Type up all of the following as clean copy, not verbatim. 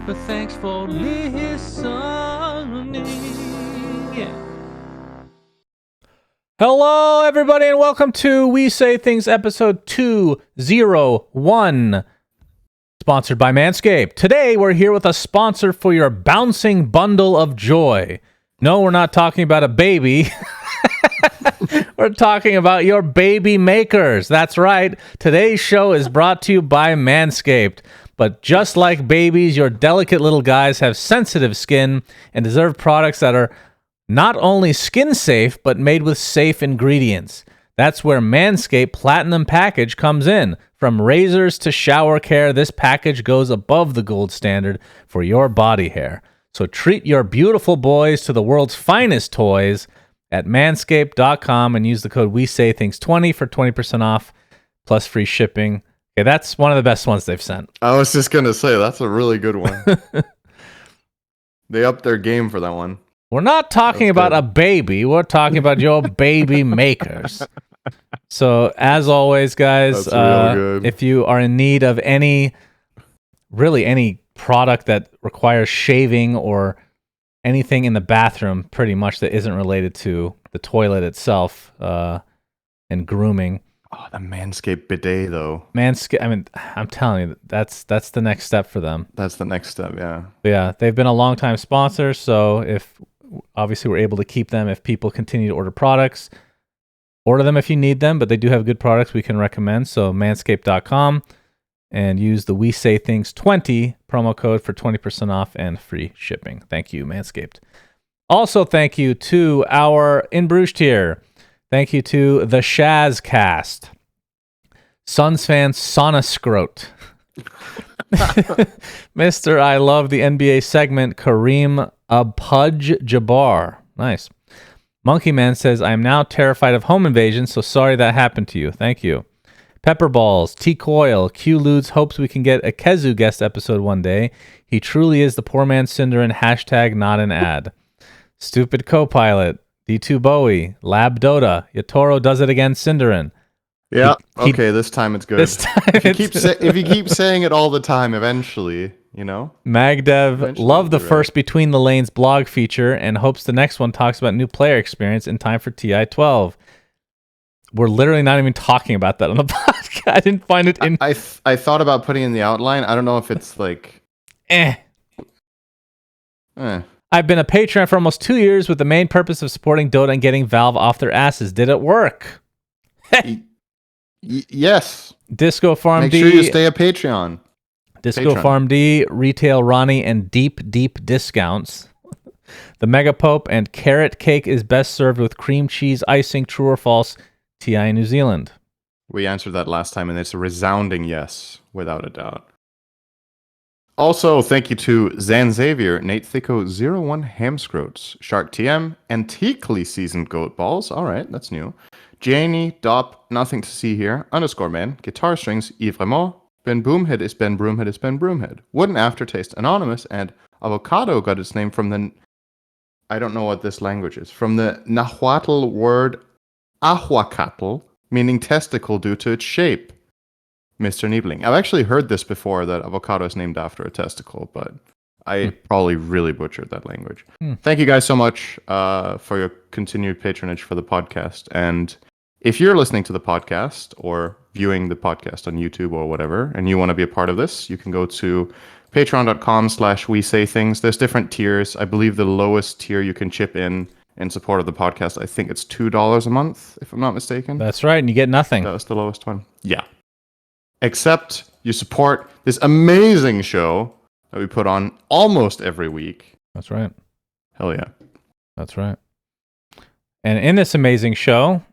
but thanks for listening. Yeah. Hello, everybody, and welcome to We Say Things episode 201, sponsored by Manscaped. Today, we're here with a sponsor for your bouncing bundle of joy. No, we're not talking about a baby. We're talking about your baby makers. That's right. Today's show is brought to you by Manscaped. But just like babies, your delicate little guys have sensitive skin and deserve products that are not only skin safe, but made with safe ingredients. That's where Manscaped Platinum Package comes in. From razors to shower care, this package goes above the gold standard for your body hair. So treat your beautiful boys to the world's finest toys at manscaped.com and use the code WeSayThings20 for 20% off plus free shipping. Okay, that's one of the best ones they've sent. I was just going to say, that's a really good one. They upped their game for that one. We're not talking about a baby. We're talking about your baby makers. So, as always, guys, if you are in need of any product that requires shaving or anything in the bathroom, pretty much that isn't related to the toilet itself and grooming. Oh, the Manscaped bidet, though. I mean, I'm telling you, that's the next step for them. That's the next step, yeah. But yeah, they've been a long-time sponsor, so if obviously we're able to keep them, if people continue to order products, order them if you need them, but they do have good products we can recommend. So manscaped.com and use the We Say Things 20 promo code for 20% off and free shipping. Thank you, Manscaped. Also, thank you to our In Bruges tier. Thank you to the Shazcast, SUNSfan Sonascrote, Mr. I Love the NBA segment, Kareem Abudge-Jabbar. Nice. Monkey Man says, I am now terrified of home invasion, so sorry that happened to you. Thank you. Pepperballs, T Coil, Q Ludes hopes we can get a Kezu guest episode one day. He truly is the poor man's syndereN, hashtag not an ad. Stupid Copilot, D2 Bowie, Lab Dota, Yatoro does it again, syndereN. Yeah, okay, this time it's good. This time if you keep saying it all the time, eventually, you know? Magdev loved the first Between the Lanes blog feature and hopes the next one talks about new player experience in time for TI-12. We're literally not even talking about that on the podcast. I didn't find it in... I thought about putting in the outline. I don't know if it's like... I've been a Patreon for almost 2 years with the main purpose of supporting Dota and getting Valve off their asses. Did it work? Yes. Disco Farm D. Make sure you stay a Patreon. Disco Farm D, Retail Ronnie, and Deep discounts. The Mega Pope and Carrot Cake is best served with cream cheese icing, true or false, TI New Zealand. We answered that last time, and it's a resounding yes, without a doubt. Also, thank you to Zan Xavier, Nate Thicko, 01 Hamscroats, Shark TM, Antiquely Seasoned Goat Balls, alright, that's new. Janie, Dop, Nothing to See Here, Underscore Man, Guitar Strings, Yvremont, Ben Broomhead is Ben Broomhead is Ben Broomhead, Wooden Aftertaste, Anonymous, and Avocado got its name from the, I don't know what this language is, from the Nahuatl word ahuacatl, meaning testicle due to its shape. Mr. Niebling. I've actually heard this before, that avocado is named after a testicle, but I probably really butchered that language. Thank you guys so much for your continued patronage for the podcast. And if you're listening to the podcast or viewing the podcast on YouTube or whatever, and you want to be a part of this, you can go to patreon.com/WeSayThings. There's different tiers. I believe the lowest tier you can chip in support of the podcast, I think it's $2 a month, if I'm not mistaken. That's right, and you get nothing. That was the lowest one. Yeah. Except you support this amazing show that we put on almost every week. That's right. Hell yeah. That's right. And in this amazing show,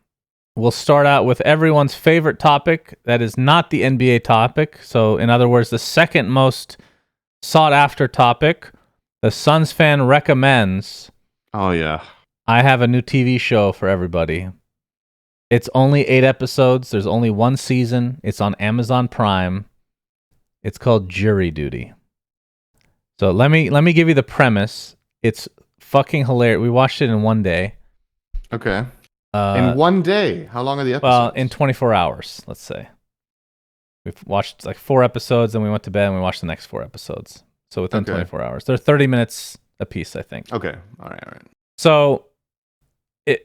we'll start out with everyone's favorite topic that is not the NBA topic. So, in other words, the second most sought after topic, the SUNSfan recommends. Oh, yeah. I have a new TV show for everybody. It's only 8 episodes. There's only one season. It's on Amazon Prime. It's called Jury Duty. So let me give you the premise. It's fucking hilarious. We watched it in one day. Okay. In one day? How long are the episodes? Well, in 24 hours, let's say. We've watched like 4 episodes, then we went to bed and we watched the next 4 episodes. So within 24 hours. They're 30 minutes a piece, I think. Okay. All right. So I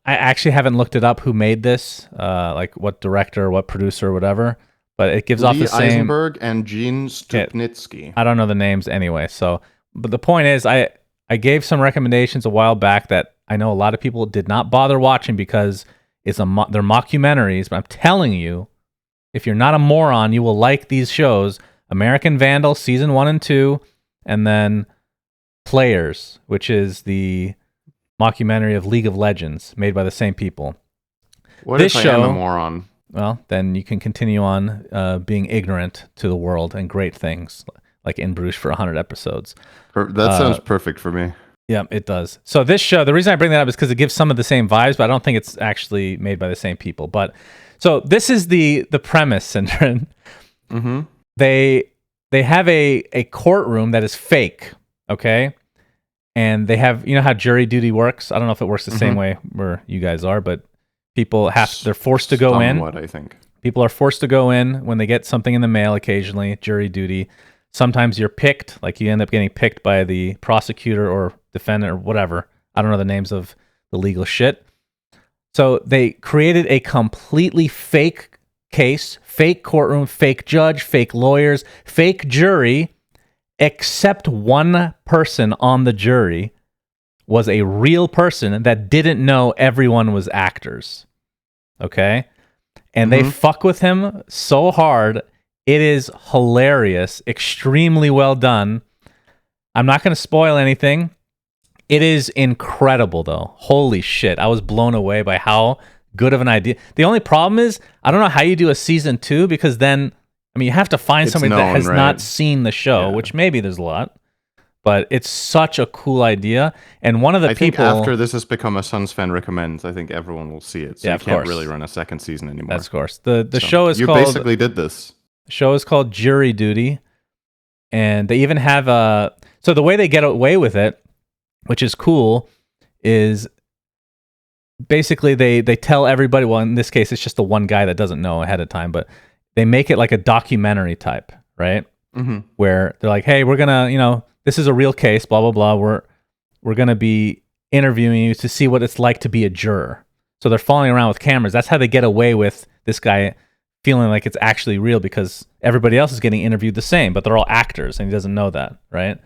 actually haven't looked it up who made this, like what director, what producer, whatever, but it gives off the same... Eisenberg and Gene Stupnitsky. I don't know the names anyway. So, but the point is, I gave some recommendations a while back that I know a lot of people did not bother watching because they're mockumentaries, but I'm telling you, if you're not a moron, you will like these shows. American Vandal, season 1 and 2, and then Players, which is the mockumentary of League of Legends, made by the same people. What if I am a moron? Well, then you can continue on being ignorant to the world and great things, like In Bruges for 100 episodes. That sounds perfect for me. Yeah, it does. So this show, the reason I bring that up is because it gives some of the same vibes, but I don't think it's actually made by the same people. But so this is the premise, syndereN. Mm-hmm. They have a courtroom that is fake, okay? And they have, you know how jury duty works? I don't know if it works the same way where you guys are, but they're forced to go in. I think. People are forced to go in when they get something in the mail occasionally, jury duty. Sometimes you're picked, like you end up getting picked by the prosecutor or defendant or whatever. I don't know the names of the legal shit. So they created a completely fake case, fake courtroom, fake judge, fake lawyers, fake jury, except one person on the jury was a real person that didn't know everyone was actors. Okay? And they fuck with him so hard. It is hilarious, extremely well done. I'm not going to spoil anything. It is incredible, though. Holy shit. I was blown away by how good of an idea. The only problem is, I don't know how you do a season 2, because then, I mean, you have to find somebody that has not seen the show, which maybe there's a lot. But it's such a cool idea. And one of the people... I think after this has become a SUNSfan recommends, I think everyone will see it. So you can't really run a second season anymore. That's of course. The show is called... You basically did this. The show is called Jury Duty. And they even have a... So the way they get away with it, which is cool, is basically they tell everybody, well, in this case, it's just the one guy that doesn't know ahead of time, but they make it like a documentary type, right? Mm-hmm. Where they're like, hey, we're going to, this is a real case, blah, blah, blah. We're going to be interviewing you to see what it's like to be a juror. So they're following around with cameras. That's how they get away with this guy feeling like it's actually real, because everybody else is getting interviewed the same, but they're all actors and he doesn't know that, right?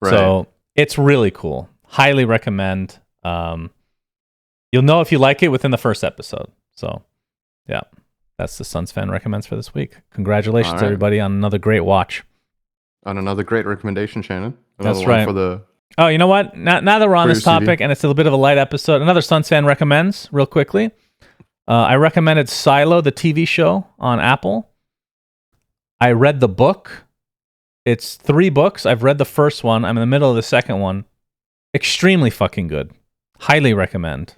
So it's really cool. Highly recommend. You'll know if you like it within the first episode. So, yeah, that's the SUNSfan recommends for this week. Congratulations, everybody, on another great watch. On another great recommendation, Shannon. That's right. For the oh, you know what? Now that we're on this topic, and it's a little bit of a light episode, another SUNSfan recommends, real quickly. I recommended Silo, the TV show on Apple. I read the book. It's 3 books. I've read the first one. I'm in the middle of the second one. Extremely fucking good. Highly recommend.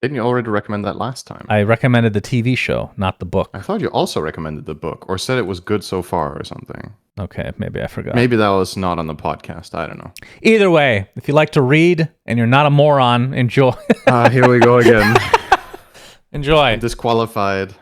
Didn't you already recommend that last time? I recommended the TV show, not the book. I thought you also recommended the book, or said it was good so far or something. Okay, maybe I forgot. Maybe that was not on the podcast. I don't know. Either way, if you like to read and you're not a moron, enjoy. Here we go again. Enjoy. Disqualified.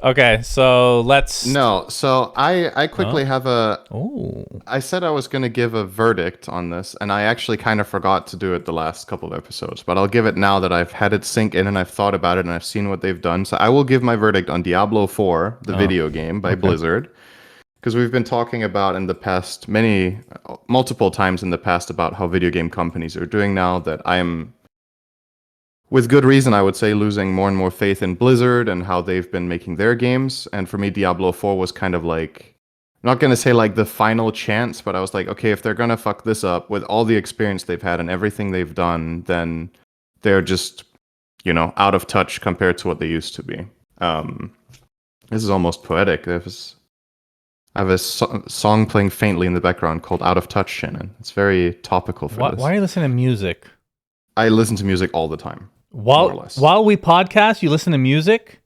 Okay, so let's... No, so I quickly have a... Oh. I said I was going to give a verdict on this, and I actually kind of forgot to do it the last couple of episodes, but I'll give it now that I've had it sink in and I've thought about it and I've seen what they've done. So I will give my verdict on Diablo 4, the video game by Blizzard, because we've been talking about in the past multiple times in the past about how video game companies are doing now, that I am... with good reason, I would say, losing more and more faith in Blizzard and how they've been making their games. And for me, Diablo 4 was kind of like, I'm not going to say like the final chance, but I was like, okay, if they're going to fuck this up with all the experience they've had and everything they've done, then they're just, out of touch compared to what they used to be. This is almost poetic. I have a song playing faintly in the background called Out of Touch, Shannon. It's very topical for this. Why are you listening to music? I listen to music all the time. While we podcast, you listen to music?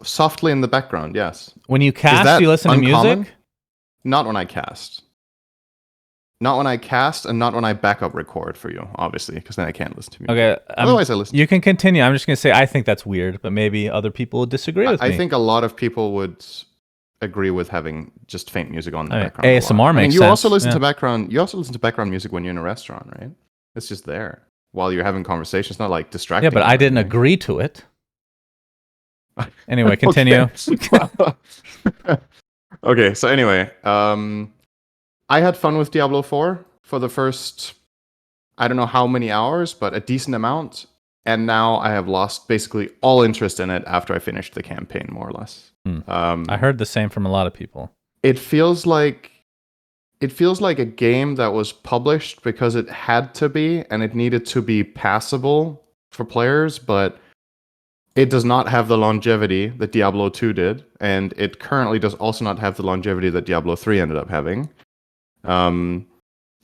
Softly in the background, yes. When you cast, you listen uncommon? to music? Not when I cast. Not when I cast, and not when I backup record for you, obviously, because then I can't listen to music. Okay. Otherwise, I listen. You can continue. I'm just going to say I think that's weird, but maybe other people would disagree with me. I think a lot of people would agree with having just faint music on in the I mean, background a lot. ASMR I mean, makes you also sense. listen Yeah. to background. You also listen to background music when you're in a restaurant, right? It's just there while you're having conversation. It's not like distracting. Yeah, but you I or didn't anything. agree to it. Anyway, continue. Okay, so anyway, I had fun with Diablo 4 for the first, I don't know how many hours, but a decent amount. And now I have lost basically all interest in it after I finished the campaign, more or less. I heard the same from a lot of people. It feels like a game that was published because it had to be, and it needed to be passable for players, but it does not have the longevity that Diablo 2 did, and it currently does also not have the longevity that Diablo 3 ended up having.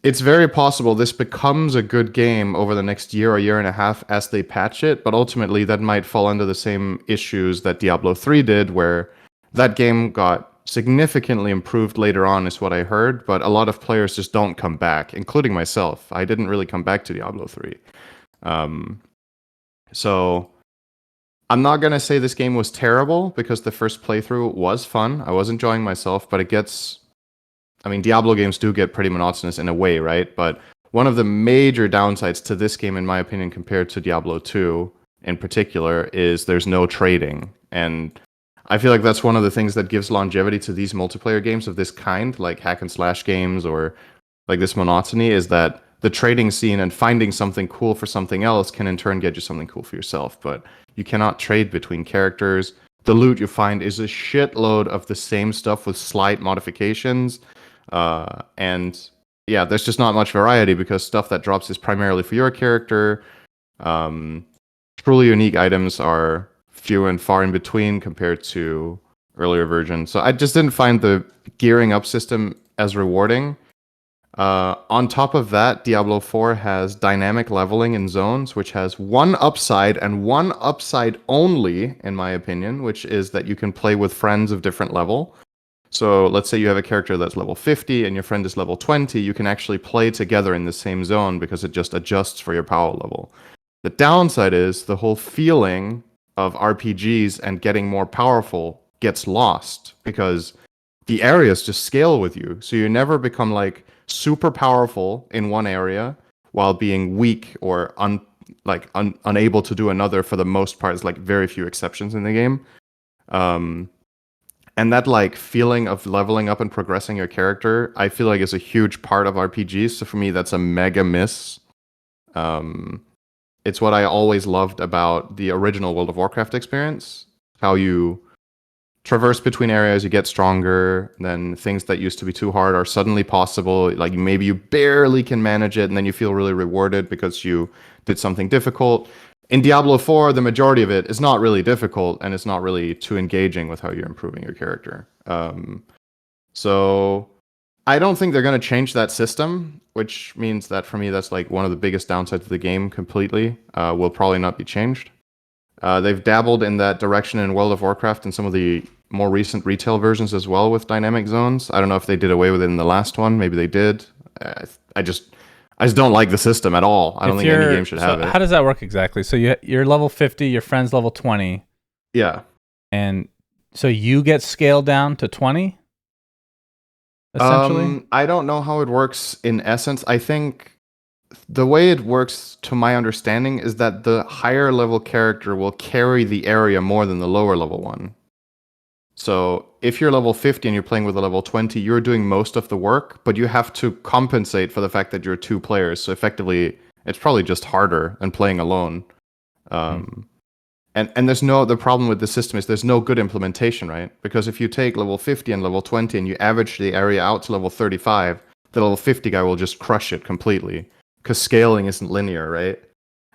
It's very possible this becomes a good game over the next year or year and a half as they patch it, but ultimately that might fall under the same issues that Diablo 3 did, where that game got significantly improved later on, is what I heard, but a lot of players just don't come back, including myself. I didn't really come back to Diablo 3. So I'm not going to say this game was terrible, because the first playthrough was fun. I was enjoying myself, but it gets... I mean, Diablo games do get pretty monotonous in a way, right? But one of the major downsides to this game, in my opinion, compared to Diablo 2 in particular, is there's no trading. And I feel like that's one of the things that gives longevity to these multiplayer games of this kind, like hack and slash games or like this monotony, is that the trading scene and finding something cool for something else can in turn get you something cool for yourself. But you cannot trade between characters. The loot you find is a shitload of the same stuff with slight modifications. And yeah, there's just not much variety because stuff that drops is primarily for your character. Truly unique items are few and far in between compared to earlier versions. So I just didn't find the gearing up system as rewarding. On top of that, Diablo 4 has dynamic leveling in zones, which has one upside and one upside only, in my opinion, which is that you can play with friends of different level. So let's say you have a character that's level 50 and your friend is level 20, you can actually play together in the same zone because it just adjusts for your power level. The downside is the whole feeling of RPGs and getting more powerful gets lost because the areas just scale with you. So you never become like super powerful in one area while being weak or unable to do another for the most part. It's like very few exceptions in the game. And that like feeling of leveling up and progressing your character, I feel like is a huge part of RPGs. So for me, that's a mega miss. It's what I always loved about the original World of Warcraft experience. How you traverse between areas, you get stronger, then things that used to be too hard are suddenly possible. Like maybe you barely can manage it, and then you feel really rewarded because you did something difficult. In Diablo 4, the majority of it is not really difficult, and it's not really too engaging with how you're improving your character. So I don't think they're going to change that system, which means that for me, that's like one of the biggest downsides of the game completely. Will probably not be changed. They've dabbled in that direction in World of Warcraft and some of the more recent retail versions as well with dynamic zones. I don't know if they did away with it in the last one. Maybe they did. I just don't like the system at all. I don't think any game should have it. How does that work exactly? So you're level 50, your friend's level 20. Yeah. And so you get scaled down to 20? Essentially? I don't know how it works in essence. I think the way it works, to my understanding, is that the higher level character will carry the area more than the lower level one. So if you're level 50 and you're playing with a level 20, you're doing most of the work, but you have to compensate for the fact that you're two players. So effectively, it's probably just harder than playing alone. And the problem with the system is there's no good implementation, right? Because if you take level 50 and level 20 and you average the area out to level 35, the level 50 guy will just crush it completely. Because scaling isn't linear, right?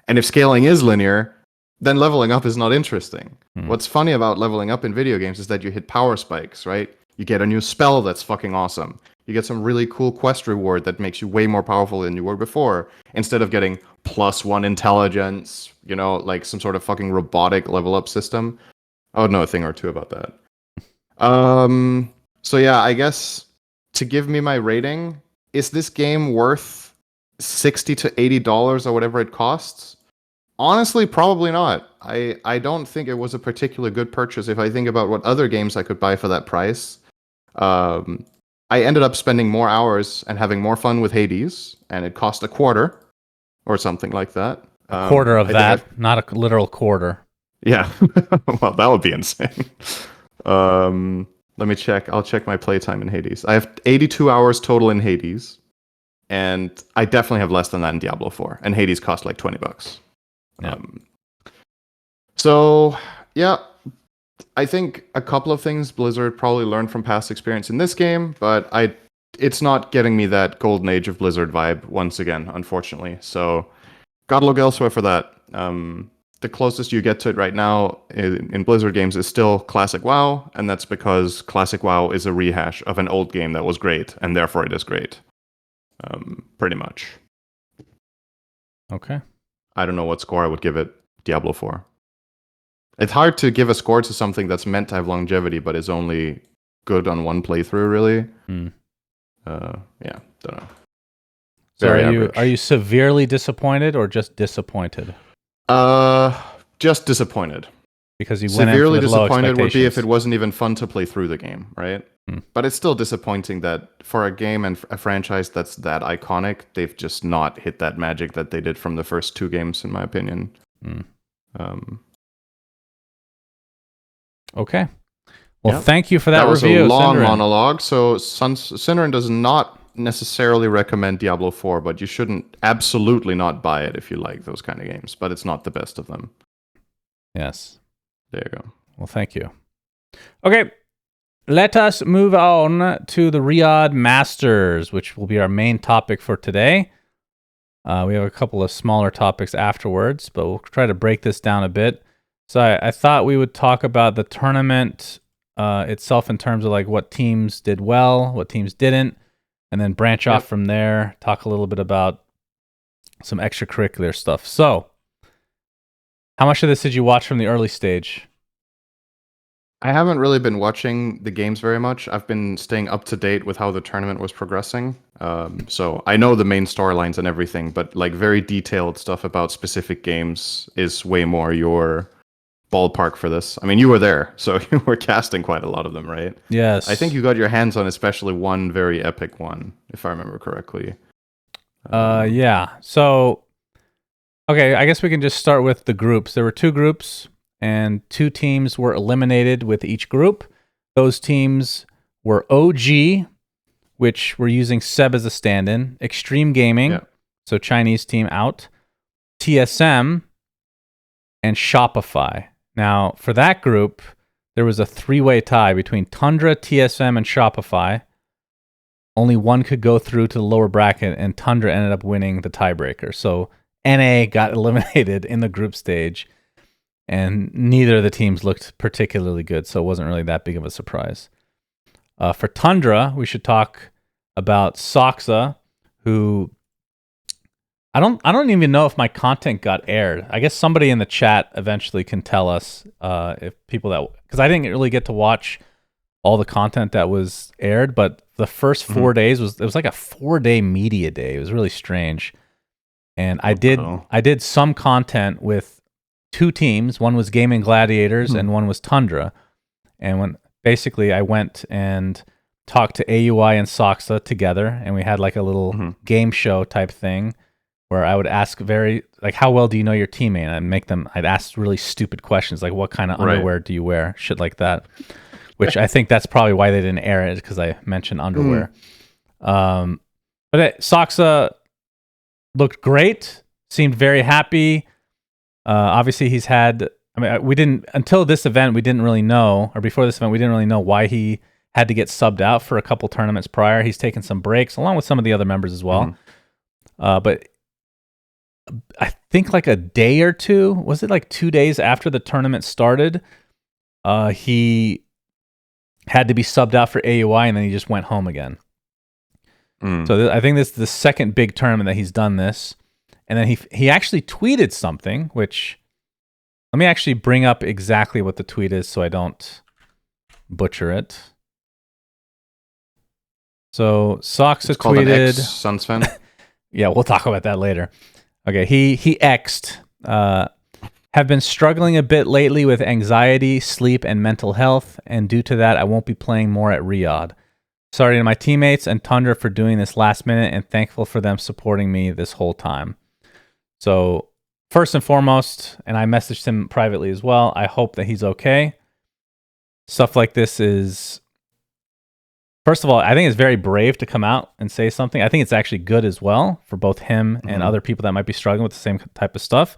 And if scaling is linear, then leveling up is not interesting. What's funny about leveling up in video games is that you hit power spikes, right? You get a new spell that's fucking awesome. You get some really cool quest reward that makes you way more powerful than you were before. Instead of getting +1 intelligence, like some sort of fucking robotic level up system. I would know a thing or two about that. So yeah, I guess to give me my rating, is this game worth $60 to $80 or whatever it costs? Honestly, probably not. I don't think it was a particularly good purchase if I think about what other games I could buy for that price. I ended up spending more hours and having more fun with Hades, and it cost a quarter or something like that. A quarter of that, not a literal quarter. Yeah. Well, that would be insane. Let me check. I'll check my playtime in Hades. I have 82 hours total in Hades, and I definitely have less than that in Diablo 4. And Hades cost like $20. Yeah. So, yeah, I think a couple of things Blizzard probably learned from past experience in this game, but it's not getting me that golden age of Blizzard vibe once again, unfortunately. So, gotta look elsewhere for that. The closest you get to it right now in Blizzard games is still Classic WoW, and that's because Classic WoW is a rehash of an old game that was great, and therefore it is great. Pretty much. Okay. I don't know what score I would give it Diablo 4. It's hard to give a score to something that's meant to have longevity, but is only good on one playthrough, really. Yeah, don't know. So are you severely disappointed or just disappointed? Just disappointed. Because you went severely in with low disappointed would be if expectations. it wasn't even fun to play through the game, right? But it's still disappointing that for a game and a franchise that's that iconic, they've just not hit that magic that they did from the first two games, in my opinion. Okay. Well, thank you for that review. That was a long syndereN. monologue. So syndereN does not necessarily recommend Diablo 4, but you shouldn't absolutely not buy it if you like those kind of games. But it's not the best of them. Yes. There you go. Well, thank you. Okay. Let us move on to the Riyadh Masters, which will be our main topic for today. We have a couple of smaller topics afterwards, but we'll try to break this down a bit. So I thought we would talk about the tournament itself in terms of like what teams did well, what teams didn't, and then branch off from there, talk a little bit about some extracurricular stuff. So, how much of this did you watch from the early stage? I haven't really been watching the games very much. I've been staying up to date with how the tournament was progressing. So I know the main storylines and everything, but like very detailed stuff about specific games is way more your ballpark for this. I mean, you were there, so you were casting quite a lot of them, right? Yes. I think you got your hands on especially one very epic one, if I remember correctly. Yeah. So, okay, I guess we can just start with the groups. There were two groups, and two teams were eliminated with each group. Those teams were OG, which were using Seb as a stand-in, Extreme Gaming, so Chinese team out, TSM, and Shopify. Now, for that group, there was a three-way tie between Tundra, TSM, and Shopify. Only one could go through to the lower bracket, and Tundra ended up winning the tiebreaker. So NA got eliminated in the group stage, and neither of the teams looked particularly good, so it wasn't really that big of a surprise. For Tundra, we should talk about Soxa, who I don't even know if my content got aired. I guess somebody in the chat eventually can tell us if people that, because I didn't really get to watch all the content that was aired, but the first 4 days was like a 4-day media day. It was really strange. And I did some content with two teams. One was Gaimin Gladiators and one was Tundra. And when basically I went and talked to AUI and Soxa together, and we had like a little game show type thing where I would ask how well do you know your teammate? And I'd ask really stupid questions like, what kind of underwear do you wear? Shit like that. Which I think that's probably why they didn't air it, because I mentioned underwear. But Soxa looked great, seemed very happy. Obviously, he's had. I mean, we didn't until this event. We didn't really know, or before this event, we didn't really know why he had to get subbed out for a couple tournaments prior. He's taken some breaks, along with some of the other members as well. But I think like a day or two, was it like 2 days after the tournament started, he had to be subbed out for AUI, and then he just went home again. So I think this is the second big tournament that he's done this. And then he actually tweeted something, which, let me actually bring up exactly what the tweet is so I don't butcher it. So Soxa tweeted... SUNSfan. Yeah, we'll talk about that later. Okay, he X'd Have been struggling a bit lately with anxiety, sleep, and mental health, and due to that, I won't be playing more at Riyadh. Sorry to my teammates and Tundra for doing this last minute, and thankful for them supporting me this whole time. So, first and foremost, and I messaged him privately as well, I hope that he's okay. Stuff like this is, first of all, I think it's very brave to come out and say something. I think it's actually good as well for both him and other people that might be struggling with the same type of stuff.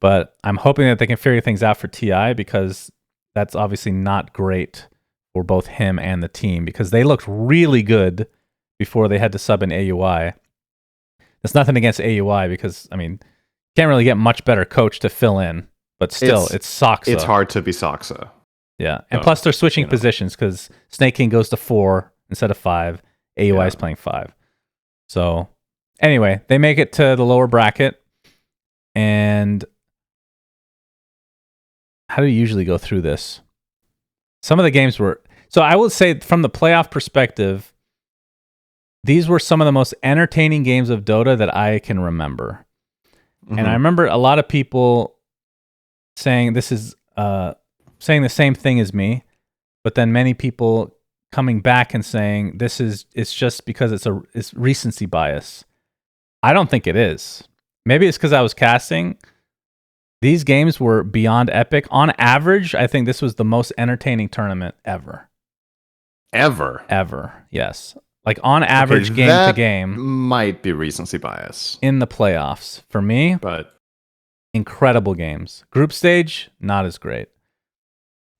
But I'm hoping that they can figure things out for TI, because that's obviously not great for both him and the team, because they looked really good before they had to sub in AUI. There's nothing against AUI, because, I mean, can't really get much better coach to fill in, but still, it's Soxa. It's hard to be Soxa. Yeah, and plus they're switching positions, because Snake King goes to 4 instead of 5. AUI is playing 5. So, anyway, they make it to the lower bracket, and how do you usually go through this? Some of the games were... So I will say, from the playoff perspective, these were some of the most entertaining games of Dota that I can remember. And I remember a lot of people saying this is... saying the same thing as me, but then many people coming back and saying it's just because it's recency bias. I don't think it is. Maybe it's because I was casting. These games were beyond epic. On average, I think this was the most entertaining tournament ever. Ever, yes. Like on average, game to game. Might be recency bias. In the playoffs. For me, but incredible games. Group stage, not as great.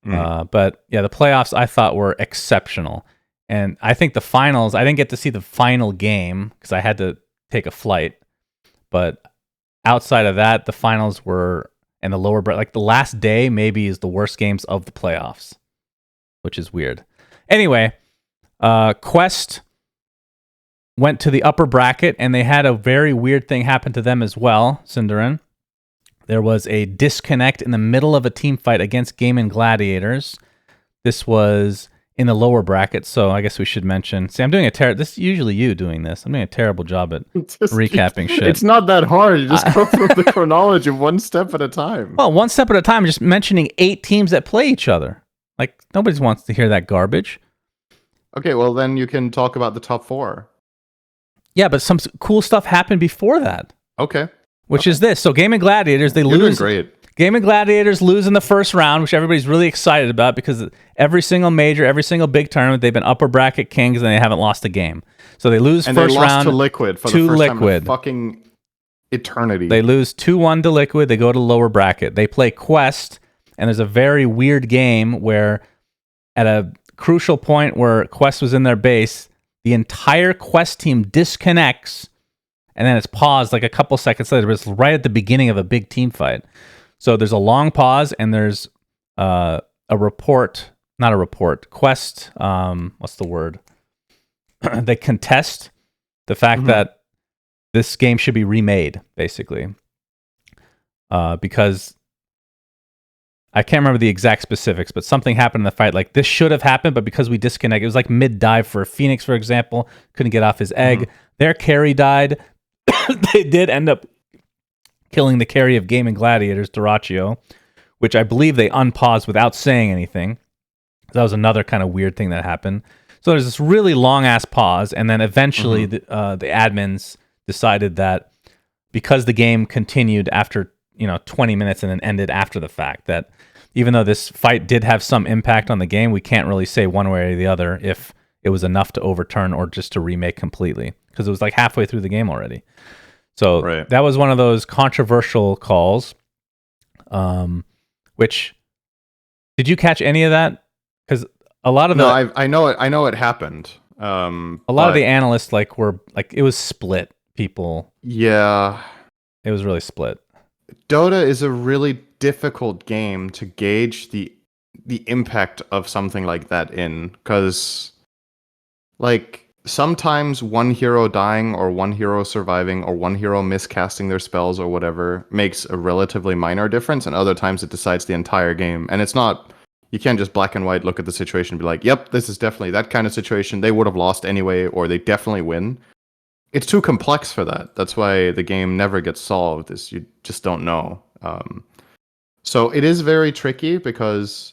But yeah, the playoffs I thought were exceptional. And I think the finals, I didn't get to see the final game because I had to take a flight. But outside of that, the finals were, and the lower, like the last day maybe is the worst games of the playoffs, which is weird. Anyway, Quest went to the upper bracket, and they had a very weird thing happen to them as well, syndereN. There was a disconnect in the middle of a team fight against Gaimin Gladiators. This was in the lower bracket, so I guess we should mention. See, I'm doing this is usually you doing this. I'm doing a terrible job at recapping shit. It's not that hard. You just go through the chronology one step at a time. Well, one step at a time, just mentioning 8 teams that play each other. Like, nobody wants to hear that garbage. Okay, well, then you can talk about the top 4. Yeah, but some cool stuff happened before that. Okay. Which is this. So Gaimin Gladiators, You're lose. Doing great. Gaimin Gladiators lose in the first round, which everybody's really excited about, because every single major, every single big tournament, they've been upper bracket kings and they haven't lost a game. So they lose and first they lost round to Liquid for the first time in fucking eternity. They lose 2-1 to Liquid. They go to lower bracket. They play Quest, and there's a very weird game where at a crucial point where Quest was in their base, the entire Quest team disconnects, and then it's paused like a couple seconds later. It's right at the beginning of a big team fight. So there's a long pause, and there's a report, not a report, Quest, what's the word? They contest the fact that this game should be remade, basically. Because I can't remember the exact specifics, but something happened in the fight. Like, this should have happened, but because we disconnected, it was like mid-dive for Phoenix, for example, couldn't get off his egg. Their carry died. They did end up killing the carry of Gaimin Gladiators, Duraccio, which I believe they unpaused without saying anything. That was another kind of weird thing that happened. So there's this really long-ass pause, and then eventually the admins decided that because the game continued after 20 minutes and then ended after the fact, that even though this fight did have some impact on the game, we can't really say one way or the other if it was enough to overturn or just to remake completely, because it was like halfway through the game already. So that was one of those controversial calls. Which, did you catch any of that? Because a lot of I know it happened. A lot of the analysts were it was split. People, yeah, it was really split. Dota is a really difficult game to gauge the impact of something like that in, because sometimes one hero dying or one hero surviving or one hero miscasting their spells or whatever makes a relatively minor difference, and other times it decides the entire game. And it's not, you can't just black and white look at the situation and be like, yep, this is definitely that kind of situation. They would have lost anyway, or they definitely win. It's too complex for that. That's why the game never gets solved, is you just don't know. So it is very tricky because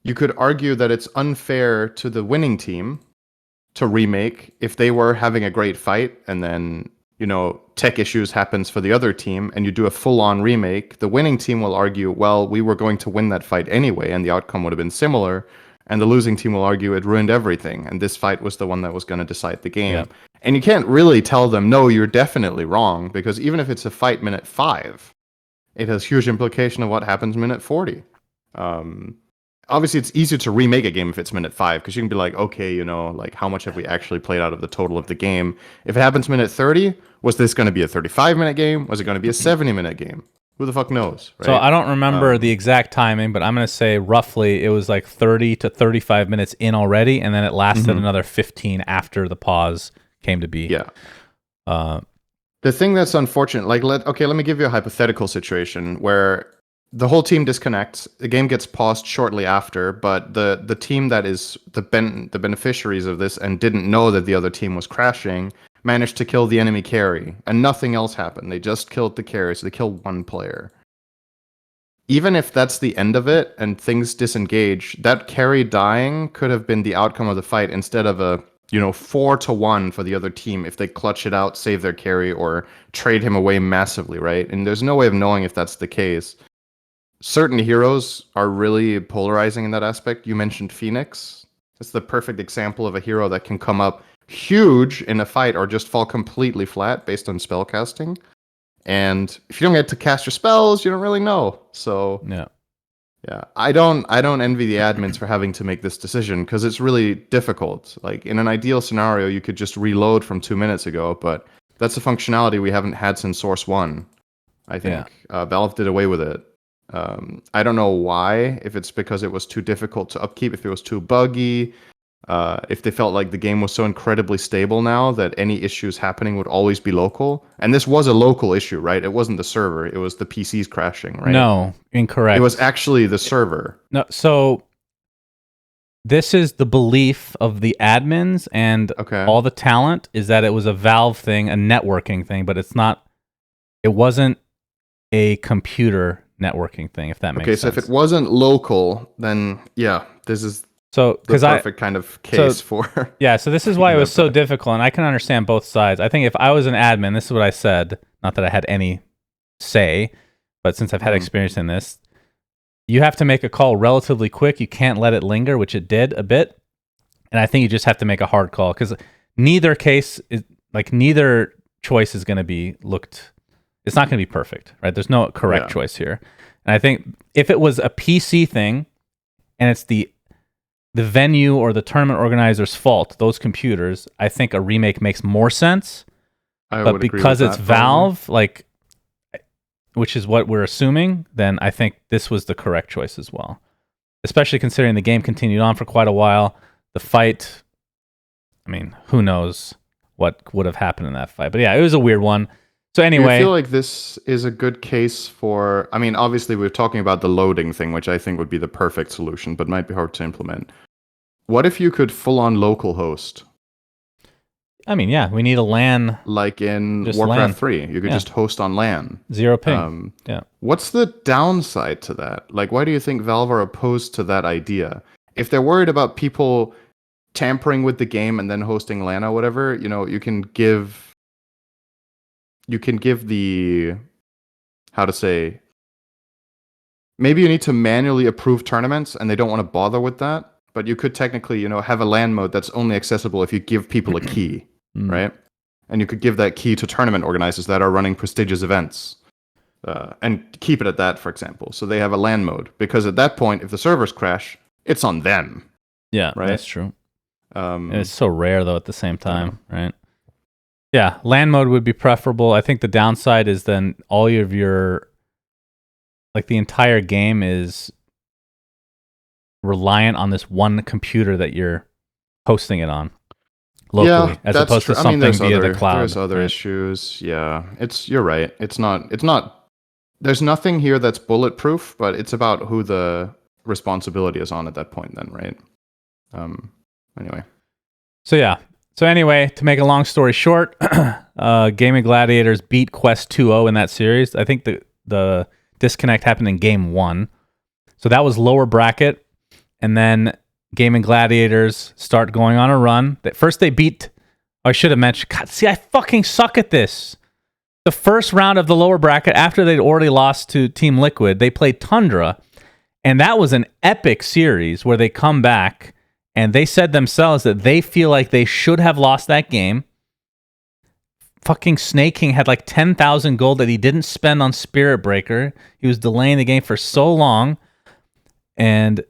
you could argue that it's unfair to the winning team to remake if they were having a great fight and then, tech issues happens for the other team and you do a full-on remake. The winning team will argue, well, we were going to win that fight anyway and the outcome would have been similar. And the losing team will argue it ruined everything and this fight was the one that was going to decide the game. Yeah. And you can't really tell them, no, you're definitely wrong, because even if it's a fight minute 5, it has huge implication of what happens minute 40. Obviously, it's easier to remake a game if it's minute 5, because you can be like, okay, like how much have we actually played out of the total of the game? If it happens minute 30, was this going to be a 35-minute game? Was it going to be a 70-minute game? Who the fuck knows? Right? So I don't remember the exact timing, but I'm going to say roughly it was like 30 to 35 minutes in already, and then it lasted another 15 after the pause came to be. Yeah. The thing that's unfortunate, like, let me give you a hypothetical situation where the whole team disconnects, the game gets paused shortly after, but the team that is the beneficiaries of this and didn't know that the other team was crashing managed to kill the enemy carry, and nothing else happened. They just killed the carry, so they killed one player. Even if that's the end of it and things disengage, that carry dying could have been the outcome of the fight instead of a 4-1 for the other team if they clutch it out, save their carry, or trade him away massively, right? And there's no way of knowing if that's the case. Certain heroes are really polarizing in that aspect. You mentioned Phoenix. It's the perfect example of a hero that can come up huge in a fight or just fall completely flat based on spell casting. And if you don't get to cast your spells, you don't really know. So yeah, I don't envy the admins for having to make this decision because it's really difficult. Like in an ideal scenario, you could just reload from 2 minutes ago, but that's a functionality we haven't had since Source 1. I think Valve did away with it. I don't know why, if it's because it was too difficult to upkeep, if it was too buggy, if they felt like the game was so incredibly stable now that any issues happening would always be local. And this was a local issue, right? It wasn't the server, it was the PCs crashing, right? No, incorrect. It was actually the server. No, so this is the belief of the admins and all the talent is that it was a Valve thing, a networking thing, but it wasn't a computer networking thing, if that makes sense. Okay, so if it wasn't local, then this is the perfect kind of case for... Yeah, so this is why it was so difficult, and I can understand both sides. I think if I was an admin, this is what I said, not that I had any say, but since I've had experience in this, you have to make a call relatively quick. You can't let it linger, which it did a bit, and I think you just have to make a hard call, because neither choice is going to be looked... It's not going to be perfect, right? There's no correct choice here. And I think if it was a PC thing, and it's the venue or the tournament organizer's fault, those computers, I think a remake makes more sense. But because it's Valve, which is what we're assuming, then I think this was the correct choice as well. Especially considering the game continued on for quite a while. The fight, I mean, who knows what would have happened in that fight. But yeah, it was a weird one. So anyway, I feel like this is a good case for... I mean, obviously we're talking about the loading thing, which I think would be the perfect solution, but might be hard to implement. What if you could full-on local host? I mean, yeah, we need a LAN. Like in Warcraft 3. You could just host on LAN. Zero ping. What's the downside to that? Like, why do you think Valve are opposed to that idea? If they're worried about people tampering with the game and then hosting LAN or whatever, you can give the... How to say... Maybe you need to manually approve tournaments and they don't want to bother with that. But you could technically, have a LAN mode that's only accessible if you give people a key, right? And you could give that key to tournament organizers that are running prestigious events. And keep it at that, for example. So they have a LAN mode. Because at that point, if the servers crash, it's on them. Yeah, right? That's true. And it's so rare, though, at the same time, right? Yeah, LAN mode would be preferable. I think the downside is then all of your... the entire game is reliant on this one computer that you're hosting it on locally, as opposed to something via the cloud. There's other issues. Yeah, you're right. It's not. There's nothing here that's bulletproof, but it's about who the responsibility is on at that point. Then, right? Anyway. So anyway, to make a long story short, Gaimin Gladiators beat Quest 2-0 in that series. I think the disconnect happened in game 1. So that was lower bracket. And then Gaimin Gladiators start going on a run. First they beat... I should have mentioned... God, see, I fucking suck at this. The first round of the lower bracket, after they'd already lost to Team Liquid, they played Tundra. And that was an epic series where they come back and they said themselves that they feel like they should have lost that game. Fucking Snake King had like 10,000 gold that he didn't spend on Spirit Breaker. He was delaying the game for so long. And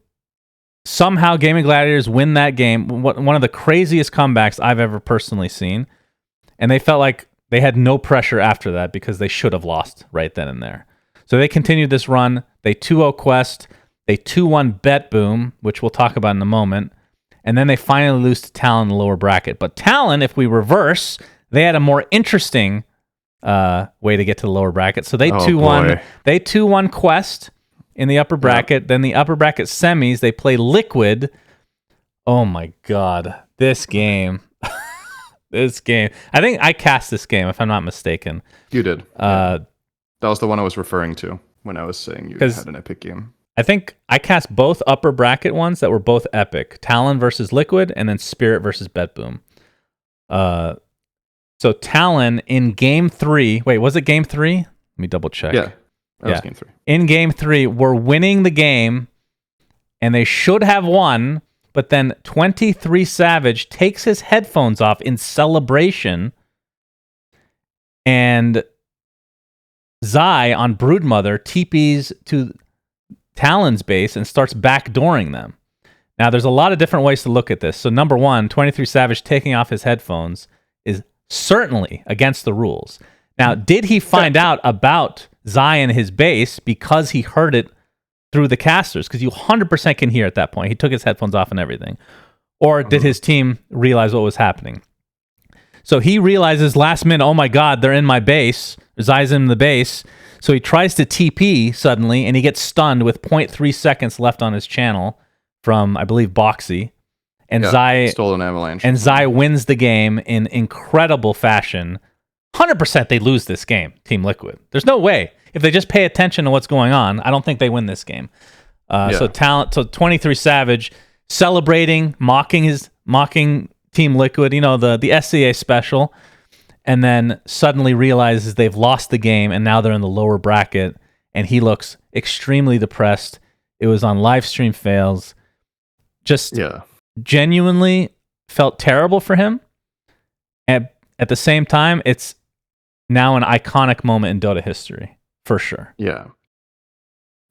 somehow Gaimin Gladiators win that game. One of the craziest comebacks I've ever personally seen. And they felt like they had no pressure after that because they should have lost right then and there. So they continued this run. They 2-0 Quest. They 2-1 Bet Boom, which we'll talk about in a moment. And then they finally lose to Talon in the lower bracket. But Talon, if we reverse, they had a more interesting way to get to the lower bracket. So they 2-1. They 2-1 Quest in the upper bracket. Yep. Then the upper bracket semis, they play Liquid. Oh my god, this game. This game. I think I cast this game, if I'm not mistaken. You did. That was the one I was referring to when I was saying you had an epic game. I think I cast both upper bracket ones that were both epic. Talon versus Liquid, and then Spirit versus Bet Boom. So Talon in game 3... Wait, was it game 3? Let me double check. Yeah, that was game 3. In game 3, we're winning the game, and they should have won, but then 23 Savage takes his headphones off in celebration, and Zai on Broodmother TPs to Talon's base and starts backdooring them. Now, there's a lot of different ways to look at this. So number one, 23 Savage taking off his headphones is certainly against the rules. Now, did he find out about Zai and his base because he heard it through the casters? Because you 100% can hear at that point. He took his headphones off and everything. Or did his team realize what was happening? So he realizes last minute, oh my god, they're in my base. Zai's in the base. So he tries to TP suddenly, and he gets stunned with 0.3 seconds left on his channel from, I believe, Boxy. And Zai stole an avalanche. And Zai wins the game in incredible fashion. 100% they lose this game, Team Liquid. There's no way. If they just pay attention to what's going on, I don't think they win this game. So 23 Savage celebrating, mocking Team Liquid, you know, the SCA special, and then suddenly realizes they've lost the game and now they're in the lower bracket, and he looks extremely depressed. It was on live stream fails. Just genuinely felt terrible for him. At the same time, it's now an iconic moment in Dota history, for sure. Yeah.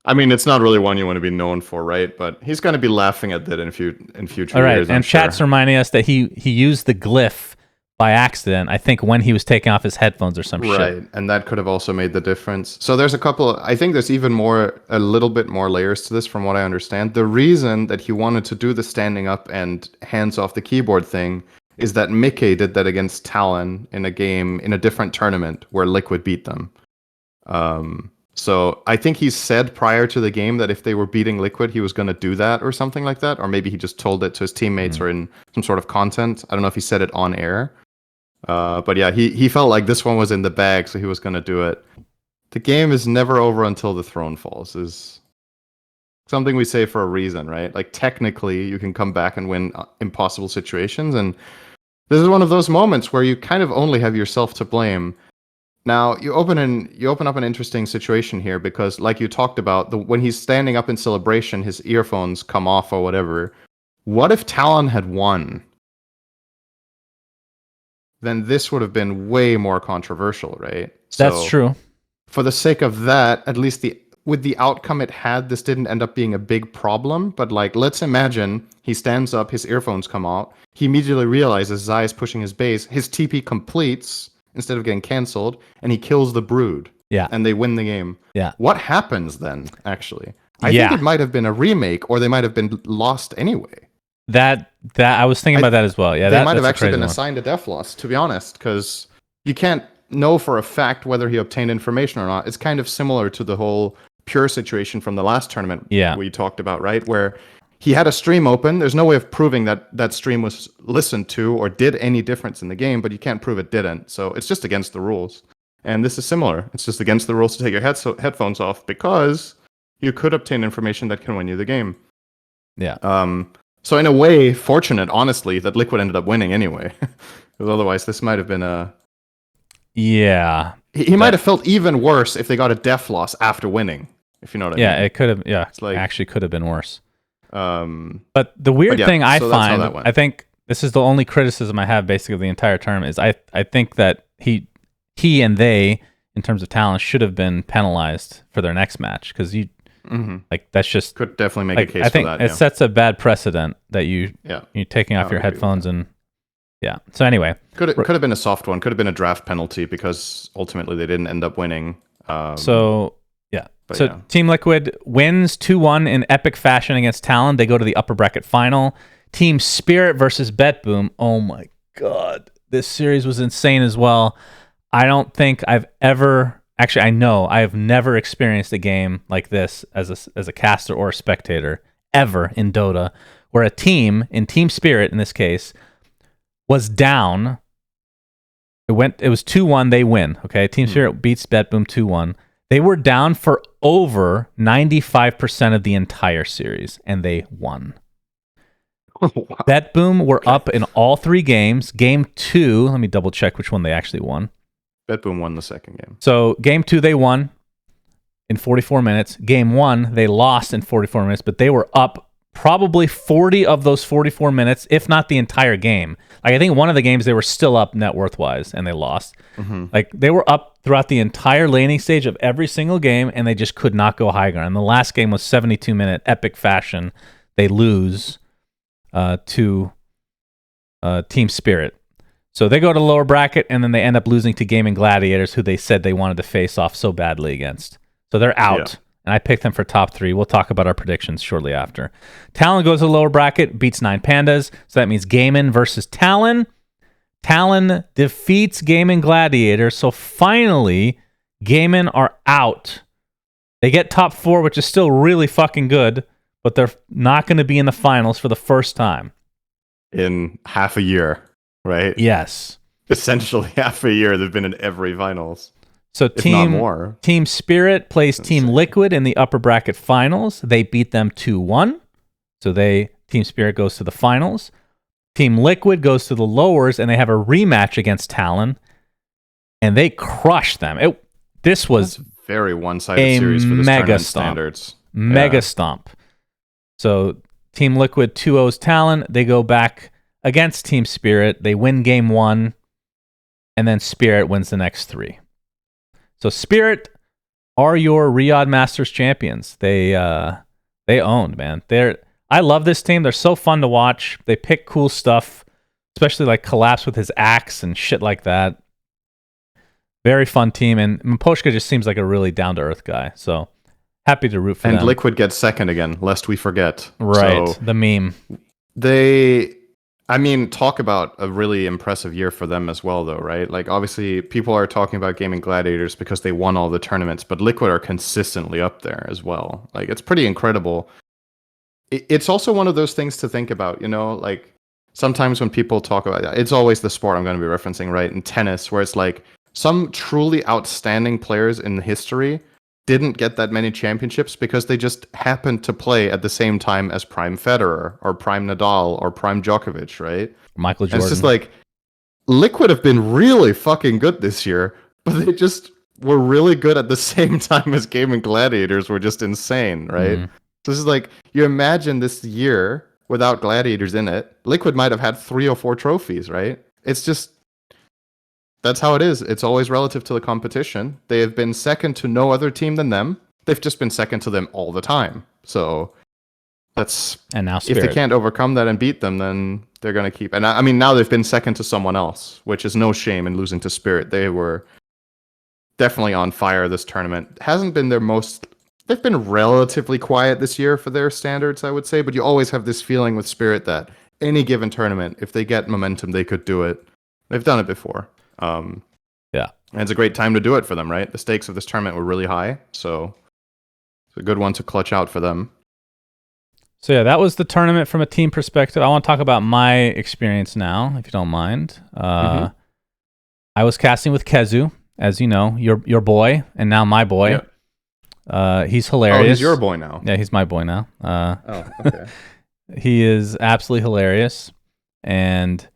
I mean, it's not really one you want to be known for, right? But he's going to be laughing at that in future All right, years. and chat's reminding us that he used the glyph by accident, I think, when he was taking off his headphones or some shit. Right, and that could have also made the difference. So there's I think there's even a little bit more layers to this from what I understand. The reason that he wanted to do the standing up and hands off the keyboard thing is that Mickey did that against Talon in a game in a different tournament where Liquid beat them. So I think he said prior to the game that if they were beating Liquid, he was going to do that or something like that. Or maybe he just told it to his teammates or in some sort of content. I don't know if he said it on air. But yeah, he felt like this one was in the bag, so he was going to do it. The game is never over until the throne falls is something we say for a reason, right? Like, technically, you can come back and win impossible situations. And this is one of those moments where you kind of only have yourself to blame. Now, you open up an interesting situation here because, like you talked about, when he's standing up in celebration, his earphones come off or whatever. What if Talon had won? Then this would have been way more controversial, right? That's true. For the sake of that, at least with the outcome it had, this didn't end up being a big problem. But like, let's imagine he stands up, his earphones come out, he immediately realizes Zai is pushing his base, his TP completes instead of getting canceled, and he kills the Brood. Yeah. And they win the game. Yeah. What happens then, actually? I think it might have been a remake, or they might have been lost anyway. That I was thinking about that as well. Yeah, they might have actually been assigned a death loss, to be honest, because you can't know for a fact whether he obtained information or not. It's kind of similar to the whole Pure situation from the last tournament we talked about, right? Where he had a stream open. There's no way of proving that that stream was listened to or did any difference in the game, but you can't prove it didn't. So it's just against the rules. And this is similar. It's just against the rules to take your headphones off because you could obtain information that can win you the game. Yeah. So in a way, fortunate, honestly, that Liquid ended up winning anyway. Because otherwise, this might have been a... Yeah. He might have felt even worse if they got a def loss after winning, if you know what I mean. Yeah, it could have. Yeah, It's like, actually could have been worse. But the weird thing I find, I think this is the only criticism I have basically of the entire term, is I think that he and they, in terms of talent, should have been penalized for their next match, because like that's just could definitely make a case I think for that. It sets a bad precedent that you're taking off your headphones and So anyway, could have been a soft one. Could have been a draft penalty because ultimately they didn't end up winning. Team Liquid wins 2-1 in epic fashion against Talon. They go to the upper bracket final. Team Spirit versus BetBoom. Oh my god, this series was insane as well. I don't think I've ever, actually I know I have never experienced a game like this as a caster or a spectator ever in Dota, where a team, in Team Spirit in this case, was down. It was 2-1, they win. Okay, Team Spirit beats BetBoom 2-1. They were down for over 95% of the entire series, and they won. Wow. BetBoom were up in all 3 games. Game 2, let me double check which one they actually won. BetBoom won the second game. So game 2 they won in 44 minutes. Game 1 they lost in 44 minutes, but they were up probably 40 of those 44 minutes, if not the entire game. Like, I think one of the games they were still up net worth-wise, and they lost. Like, they were up throughout the entire laning stage of every single game, and they just could not go high ground. And the last game was 72-minute epic fashion. They lose to Team Spirit. So they go to the lower bracket, and then they end up losing to Gaimin Gladiators, who they said they wanted to face off so badly against. So they're out. Yeah. And I picked them for top 3. We'll talk about our predictions shortly after. Talon goes to the lower bracket, beats 9 Pandas. So that means Gaimin versus Talon. Talon defeats Gaimin Gladiators. So finally, Gaimin are out. They get top 4, which is still really fucking good, but they're not going to be in the finals for the first time. In half a year, right? Yes. Essentially half a year they've been in every finals. So Team Spirit plays Team Liquid in the upper bracket finals. They beat them 2-1. So Team Spirit goes to the finals. Team Liquid goes to the lowers, and they have a rematch against Talon, and they crush them. This was very one-sided series for this tournament standards. Mega stomp. So Team Liquid 2-0's Talon. They go back against Team Spirit. They win game 1, and then Spirit wins the next 3. So Spirit are your Riyadh Masters champions. They owned, man. I love this team. They're so fun to watch. They pick cool stuff, especially like Collapse with his axe and shit like that. Very fun team, and Miposhka just seems like a really down-to-earth guy. So happy to root for them. And Liquid gets second again, lest we forget. Right, so the meme. Talk about a really impressive year for them as well, though, right? Like, obviously, people are talking about Gaimin Gladiators because they won all the tournaments, but Liquid are consistently up there as well. Like, it's pretty incredible. It's also one of those things to think about, like, sometimes when people talk about it, it's always the sport I'm going to be referencing, right? In tennis, where it's like, some truly outstanding players in history didn't get that many championships because they just happened to play at the same time as Prime Federer or Prime Nadal or Prime Djokovic, right? Michael Jordan. And it's just like, Liquid have been really fucking good this year, but they just were really good at the same time as Gaimin Gladiators were just insane, right? So this is like, you imagine this year without Gladiators in it, Liquid might have had 3 or 4 trophies, right? It's just, that's how it is. It's always relative to the competition. They have been second to no other team than them. They've just been second to them all the time. So and now Spirit. If they can't overcome that and beat them, then they're going to keep. And now they've been second to someone else, which is no shame in losing to Spirit. They were definitely on fire this tournament. Hasn't been their most. They've been relatively quiet this year for their standards, I would say. But you always have this feeling with Spirit that any given tournament, if they get momentum, they could do it. They've done it before. And it's a great time to do it for them, right? The stakes of this tournament were really high, so it's a good one to clutch out for them. So yeah, that was the tournament from a team perspective. I want to talk about my experience now, if you don't mind. I was casting with Kezu. as you know, your boy, and now my boy. Yep. He's hilarious. Oh, he's your boy now. Yeah, he's my boy now. Okay. He is absolutely hilarious, and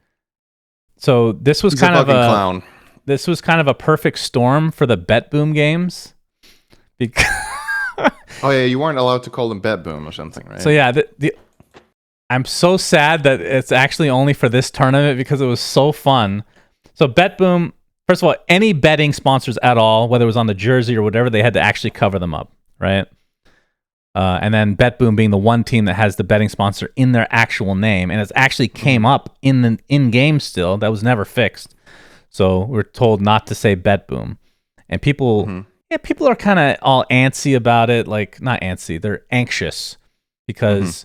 so this was He's kind a of fucking clown. This was kind of a perfect storm for the Bet Boom games. Because Oh yeah, you weren't allowed to call them Bet Boom or something, right? so yeah, I'm so sad that it's actually only for this tournament because it was so fun. So Bet Boom, first of all, any betting sponsors at all, whether it was on the jersey or whatever, they had to actually cover them up, right? And then Bet Boom being the one team that has the betting sponsor in their actual name, and it's actually came up in game still. That was never fixed. So we're told not to say Bet Boom, and people are kind of all antsy about it. Like, not antsy, they're anxious because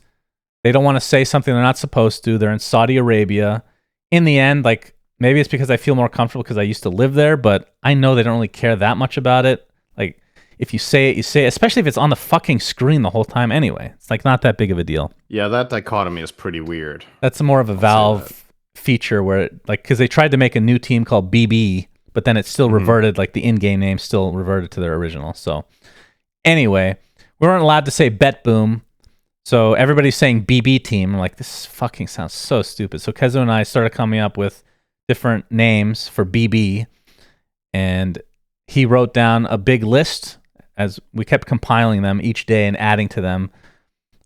they don't want to say something they're not supposed to. They're in Saudi Arabia. In the end, like, maybe it's because I feel more comfortable because I used to live there, but I know they don't really care that much about it. Like, if you say it, you say it, especially if it's on the fucking screen the whole time anyway. It's like not that big of a deal. Yeah, that dichotomy is pretty weird. That's more of a Valve feature where, like, because they tried to make a new team called BB, but then it still reverted, like the in-game name still reverted to their original. So anyway, we weren't allowed to say Bet Boom. So everybody's saying BB team. I'm like, this fucking sounds so stupid. So Kezu and I started coming up with different names for BB, and he wrote down a big list as we kept compiling them each day and adding to them,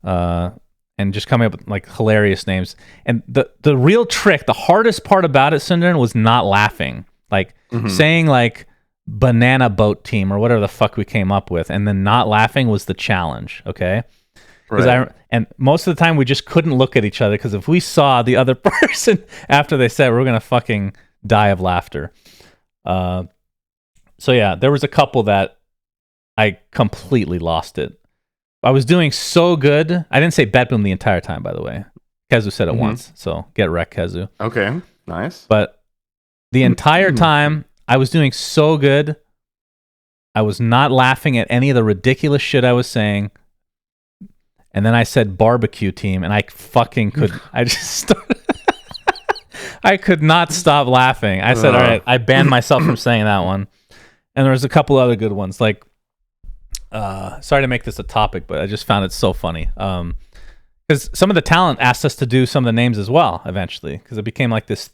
and just coming up with like hilarious names. And the real trick, the hardest part about it, syndereN, was not laughing. Like saying like banana boat team or whatever the fuck we came up with, and then not laughing was the challenge. Okay. And most of the time we just couldn't look at each other because if we saw the other person after they said, we're gonna fucking die of laughter. So yeah, there was a couple that I completely lost it. I was doing so good. I didn't say Bet Boom the entire time, by the way. Kezu said it once, so get wrecked, Kezu. Okay, nice. But the entire time I was doing so good, I was not laughing at any of the ridiculous shit I was saying. And then I said barbecue team, and I fucking could. I just started. I could not stop laughing. I said, all right, I banned myself from saying that one. And there was a couple other good ones. Like, sorry to make this a topic, but I just found it so funny. Because some of the talent asked us to do some of the names as well eventually, because it became like this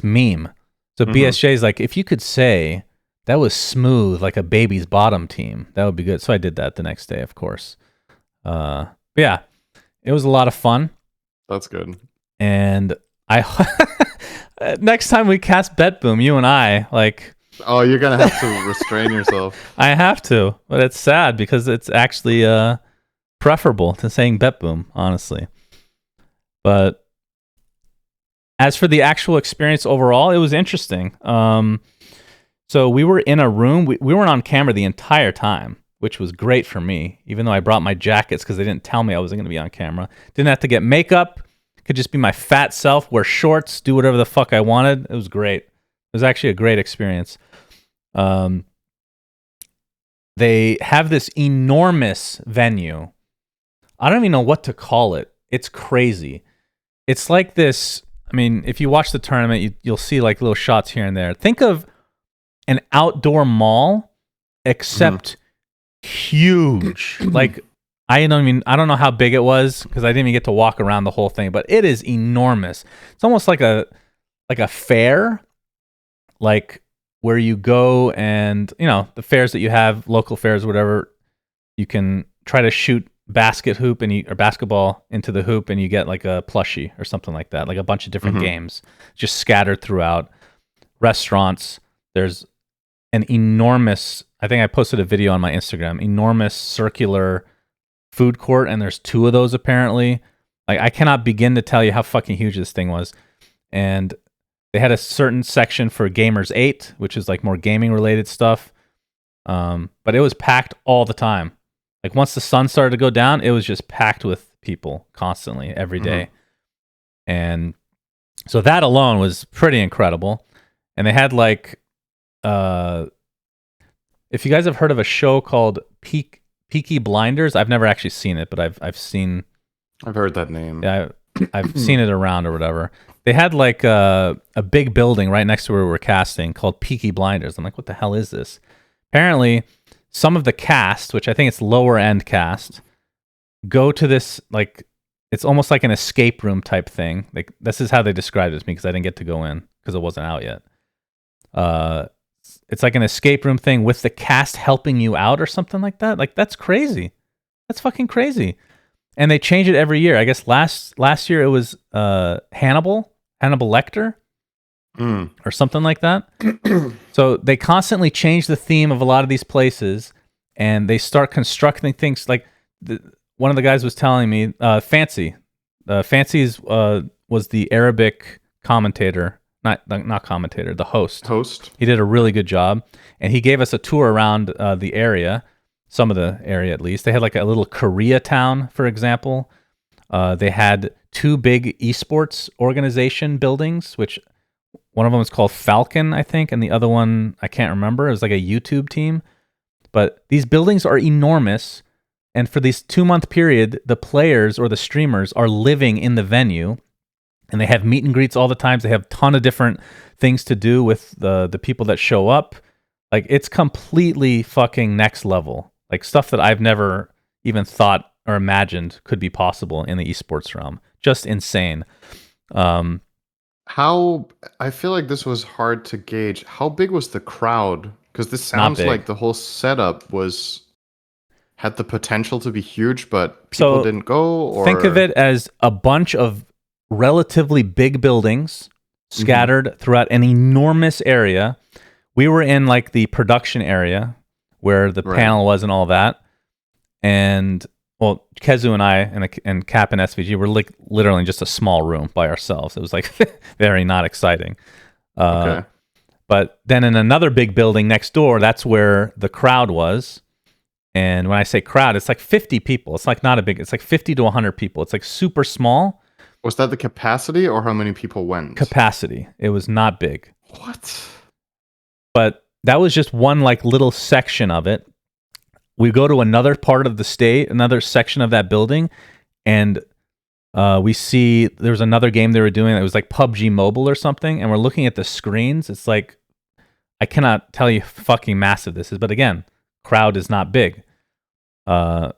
meme. So BSJ is like, if you could say that was smooth like a baby's bottom team, that would be good. So I did that the next day, of course. But yeah, it was a lot of fun. That's good. And I next time we cast Bet Boom, you and I, like, oh, you're gonna have to restrain yourself. I have to, but it's sad because it's actually preferable to saying Bet Boom, honestly. But as for the actual experience overall, it was interesting. So we were in a room. We weren't on camera the entire time, which was great for me, even though I brought my jackets because they didn't tell me I wasn't going to be on camera. Didn't have to get makeup. Could just be my fat self, wear shorts, do whatever the fuck I wanted. It was great. It was actually a great experience. They have this enormous venue. I don't even know what to call it. It's crazy. It's like this. I mean, if you watch the tournament, you'll see like little shots here and there. Think of an outdoor mall, except huge. Like, I don't know how big it was because I didn't even get to walk around the whole thing, but it is enormous. It's almost like a fair, like where you go and, you know, the fairs that you have, local fairs, whatever, you can try to shoot basketball into the hoop and you get like a plushie or something like that, like a bunch of different games just scattered throughout. Restaurants, there's an enormous, I think I posted a video on my Instagram, enormous circular food court, and there's 2 of those apparently. Like, I cannot begin to tell you how fucking huge this thing was. And they had a certain section for Gamers 8, which is like more gaming related stuff. But it was packed all the time. Like, once the sun started to go down, it was just packed with people constantly every day. And so that alone was pretty incredible. And they had like, if you guys have heard of a show called Peaky Blinders, I've never actually seen it, but I've heard that name. Yeah, I've seen it around or whatever. They had like a big building right next to where we were casting called Peaky Blinders. I'm like, what the hell is this? Apparently, some of the cast, which I think it's lower end cast, go to this like it's almost like an escape room type thing. Like this is how they described it to me because I didn't get to go in because it wasn't out yet. It's like an escape room thing with the cast helping you out or something like that. Like that's crazy. That's fucking crazy. And they change it every year. I guess last year it was Hannibal Lecter, or something like that. So they constantly change the theme of a lot of these places, and they start constructing things. Like one of the guys was telling me, Fancy, Fancy's was the Arabic commentator, not commentator, the host. Host. He did a really good job, and he gave us a tour around the area. Some of the area, at least. They had like a little Koreatown, for example. They had 2 big esports organization buildings, which one of them was called Falcon, I think, and the other one, I can't remember. It was like a YouTube team. But these buildings are enormous, and for this 2-month period, the players or the streamers are living in the venue, and they have meet and greets all the time. They have a ton of different things to do with the people that show up. Like, it's completely fucking next level. Like stuff that I've never even thought or imagined could be possible in the esports realm. Just insane. How I feel like this was hard to gauge. How big was the crowd? Because this sounds like the whole setup had the potential to be huge, but people didn't go. Or think of it as a bunch of relatively big buildings scattered throughout an enormous area. We were in like the production area where the panel was and all that. And well, Kezu and I and Cap and SVG were like literally just a small room by ourselves. It was like very not exciting. Okay. But then in another big building next door, that's where the crowd was. And when I say crowd, it's like 50 people. It's like not a big, it's like 50 to 100 people. It's like super small. Was that the capacity or how many people went? Capacity. It was not big. What? But that was just one like little section of it. We go to another part of the state, another section of that building, and we see there's another game they were doing that was like PUBG Mobile or something, and we're looking at the screens. It's like, I cannot tell you how fucking massive this is, but again, crowd is not big. But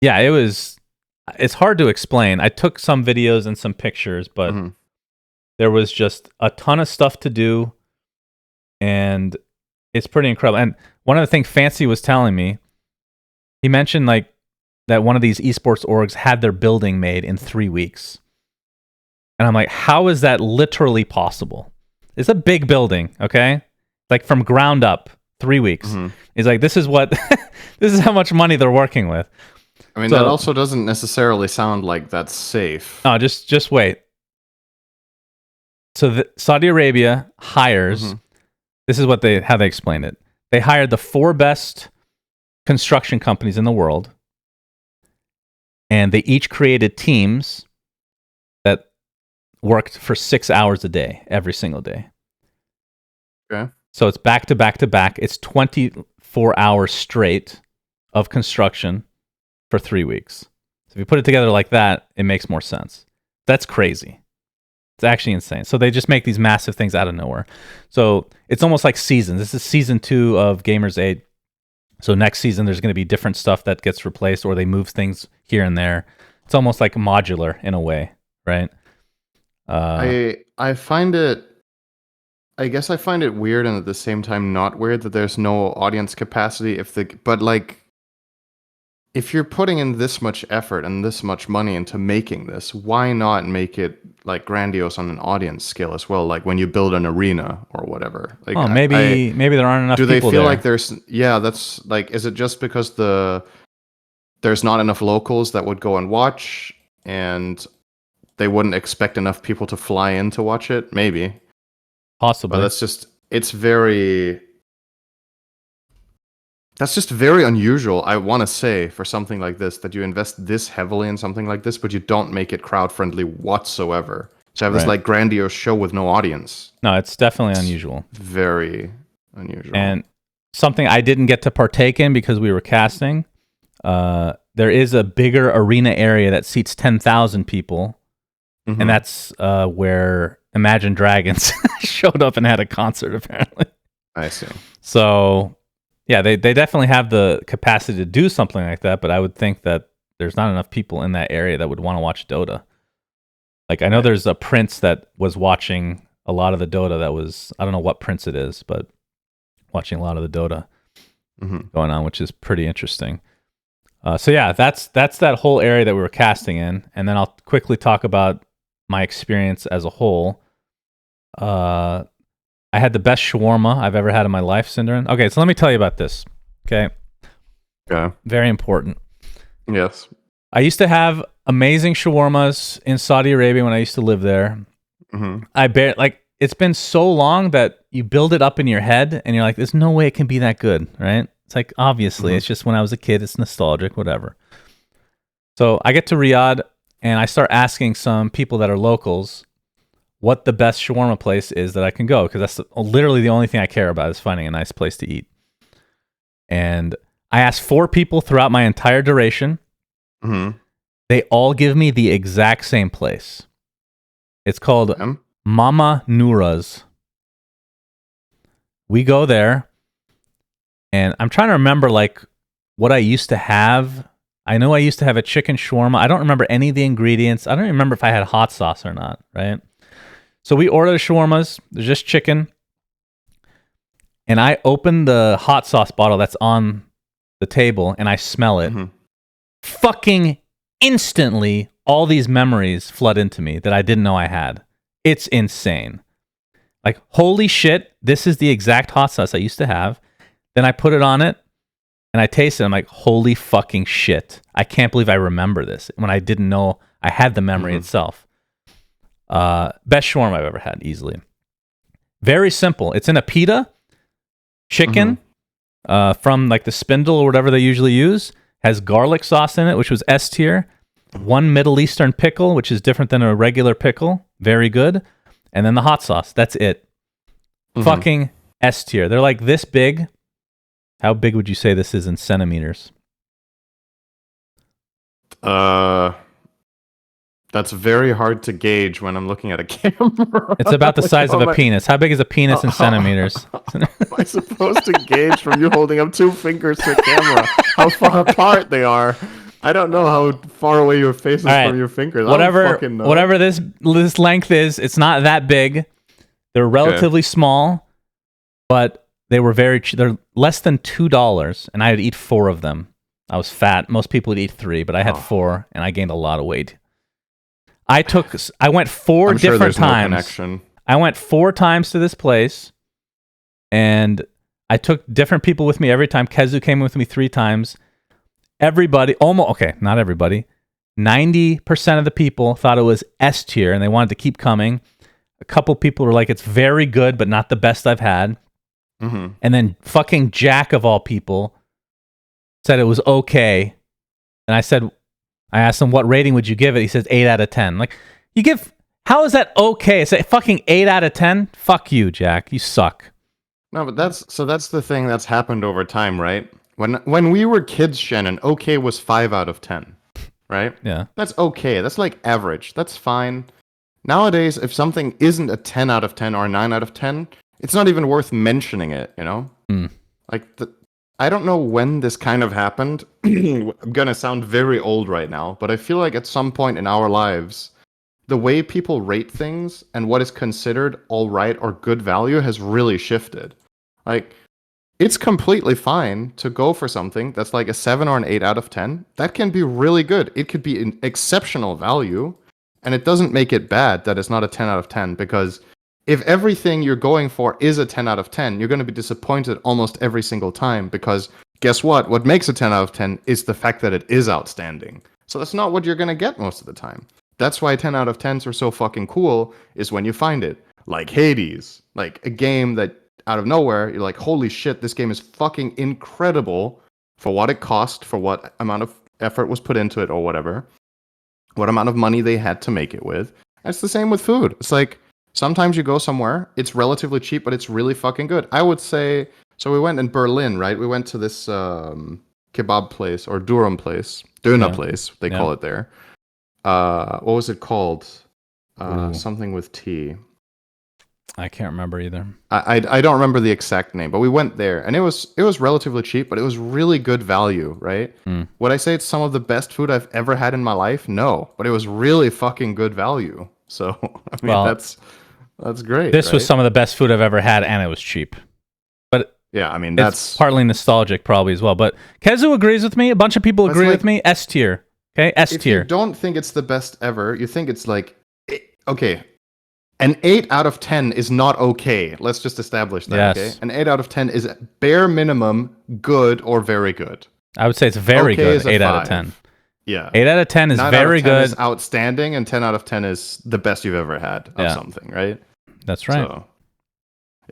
yeah, it's hard to explain. I took some videos and some pictures, but there was just a ton of stuff to do, and it's pretty incredible. And one of the things Fancy was telling me, he mentioned like that one of these esports orgs had their building made in 3 weeks. And I'm like, how is that literally possible? It's a big building, okay? Like from ground up, 3 weeks. He's like, this is how much money they're working with. I mean, that also doesn't necessarily sound like that's safe. No, just wait. So Saudi Arabia hires, this is how they explain it. They hired the 4 best construction companies in the world, and they each created teams that worked for 6 hours a day, every single day. Okay. So it's back to back to back. It's 24 hours straight of construction for 3 weeks. So if you put it together like that, it makes more sense. That's crazy. It's actually insane. So they just make these massive things out of nowhere. So it's almost like seasons. This is season 2 of Gamers 8. So next season, there's going to be different stuff that gets replaced, or they move things here and there. It's almost like modular in a way, right? I find it, I guess I find it weird, and at the same time not weird, that there's no audience capacity. But like, if you're putting in this much effort and this much money into making this, why not make it like grandiose on an audience scale as well? Like when you build an arena or whatever. Like, maybe there aren't enough. Do they feel like there's? Yeah, that's like. Is it just because there's not enough locals that would go and watch, and they wouldn't expect enough people to fly in to watch it? Maybe, possibly. But that's just very unusual, I want to say, for something like this, that you invest this heavily in something like this, but you don't make it crowd-friendly whatsoever. So have this like grandiose show with no audience. No, it's definitely unusual. Very unusual. And something I didn't get to partake in because we were casting, there is a bigger arena area that seats 10,000 people, and that's where Imagine Dragons showed up and had a concert, apparently. I see. So, yeah, they definitely have the capacity to do something like that, but I would think that there's not enough people in that area that would want to watch Dota. Like, I know there's a prince that was watching a lot of the Dota that was, I don't know what prince it is, but watching a lot of the Dota going on, which is pretty interesting. So yeah, that's that whole area that we were casting in, and then I'll quickly talk about my experience as a whole. I had the best shawarma I've ever had in my life, syndereN. Okay, so let me tell you about this. Okay. Very important. Yes. I used to have amazing shawarmas in Saudi Arabia when I used to live there. It's been so long that you build it up in your head and you're like, there's no way it can be that good, right? It's like, obviously, it's just when I was a kid, it's nostalgic, whatever. So I get to Riyadh and I start asking some people that are locals what the best shawarma place is that I can go, because that's literally the only thing I care about is finding a nice place to eat. And I asked 4 people throughout my entire duration. They all give me the exact same place. It's called Mama Noura's. We go there, and I'm trying to remember like what I used to have. I know I used to have a chicken shawarma. I don't remember any of the ingredients. I don't remember if I had hot sauce or not, right? So we order the shawarmas. There's just chicken. And I open the hot sauce bottle that's on the table, and I smell it. Fucking instantly, all these memories flood into me that I didn't know I had. It's insane. Like, holy shit, this is the exact hot sauce I used to have. Then I put it on it, and I taste it. I'm like, holy fucking shit. I can't believe I remember this when I didn't know I had the memory itself. Best shawarma I've ever had, easily. Very simple. It's in a pita, chicken, from like the spindle or whatever they usually use. Has garlic sauce in it, which was S tier. 1 Middle Eastern pickle, which is different than a regular pickle. Very good. And then the hot sauce. That's it. Fucking S tier. They're like this big. How big would you say this is in centimeters? That's very hard to gauge when I'm looking at a camera. It's about the size of a penis. How big is a penis in centimeters? Am I supposed to gauge from you holding up 2 fingers to a camera how far apart they are? I don't know how far away your face is from your fingers. Whatever this length is, it's not that big. They're relatively small, but they were they're less than $2, and I would eat 4 of them. I was fat. Most people would eat 3, but I had 4, and I gained a lot of weight. I went 4 different times. I went 4 times to this place, and I took different people with me every time. Kezu came with me 3 times. Everybody, not everybody, 90% of the people thought it was S tier, and they wanted to keep coming. A couple people were like, it's very good, but not the best I've had. And then fucking Jack of all people said it was okay. And I asked him, what rating would you give it? He says 8 out of 10. Like, how is that okay? It's a fucking 8 out of 10? Fuck you, Jack. You suck. No, but that's the thing that's happened over time, right? When we were kids, Shannon, okay was 5 out of 10, right? Yeah. That's okay. That's like average. That's fine. Nowadays, if something isn't a 10 out of 10 or a 9 out of 10, it's not even worth mentioning it, you know? Like, I don't know when this kind of happened. I'm gonna sound very old right now, but I feel like at some point in our lives, the way people rate things and what is considered all right or good value has really shifted. Like, it's completely fine to go for something that's like a 7 or an 8 out of 10. That can be really good. It could be an exceptional value, and it doesn't make it bad that it's not a 10 out of 10, because if everything you're going for is a 10 out of 10, you're going to be disappointed almost every single time, because guess what? What makes a 10 out of 10 is the fact that it is outstanding. So that's not what you're going to get most of the time. That's why 10 out of 10s are so fucking cool, is when you find it. Like Hades. Like a game that out of nowhere, you're like, holy shit, this game is fucking incredible for what it cost, for what amount of effort was put into it or whatever. What amount of money they had to make it with. And it's the same with food. It's like, sometimes you go somewhere, it's relatively cheap, but it's really fucking good. I would say, so we went in Berlin, right? We went to this kebab place or Durham place, Döner Yeah. place, they Yeah. call it there. What was it called? Ooh. Something with T. I can't remember either. I don't remember the exact name, but we went there, and it was relatively cheap, but it was really good value, right? Mm. Would I say it's some of the best food I've ever had in my life? No, but it was really fucking good value. So I mean, Well, that's great, this was right? some of the best food I've ever had, and it was cheap. But Yeah, I mean it's that's partly nostalgic, probably as well. But Kezu agrees with me. A bunch of people that's agree like with me. S tier. Okay, S if you tier. don't think it's the best ever, you think it's like okay. An 8 out of 10 is not okay. Let's just establish that, okay? Yes, An 8 out of 10 is bare minimum good or very good. I would say it's very Okay good. is a 8 out of 5. 10. Yeah. 8 out of 10 is 9 out of very 10 good. is outstanding, and 10 out of 10 is the best you've ever had of Yeah. something, right? That's right. So,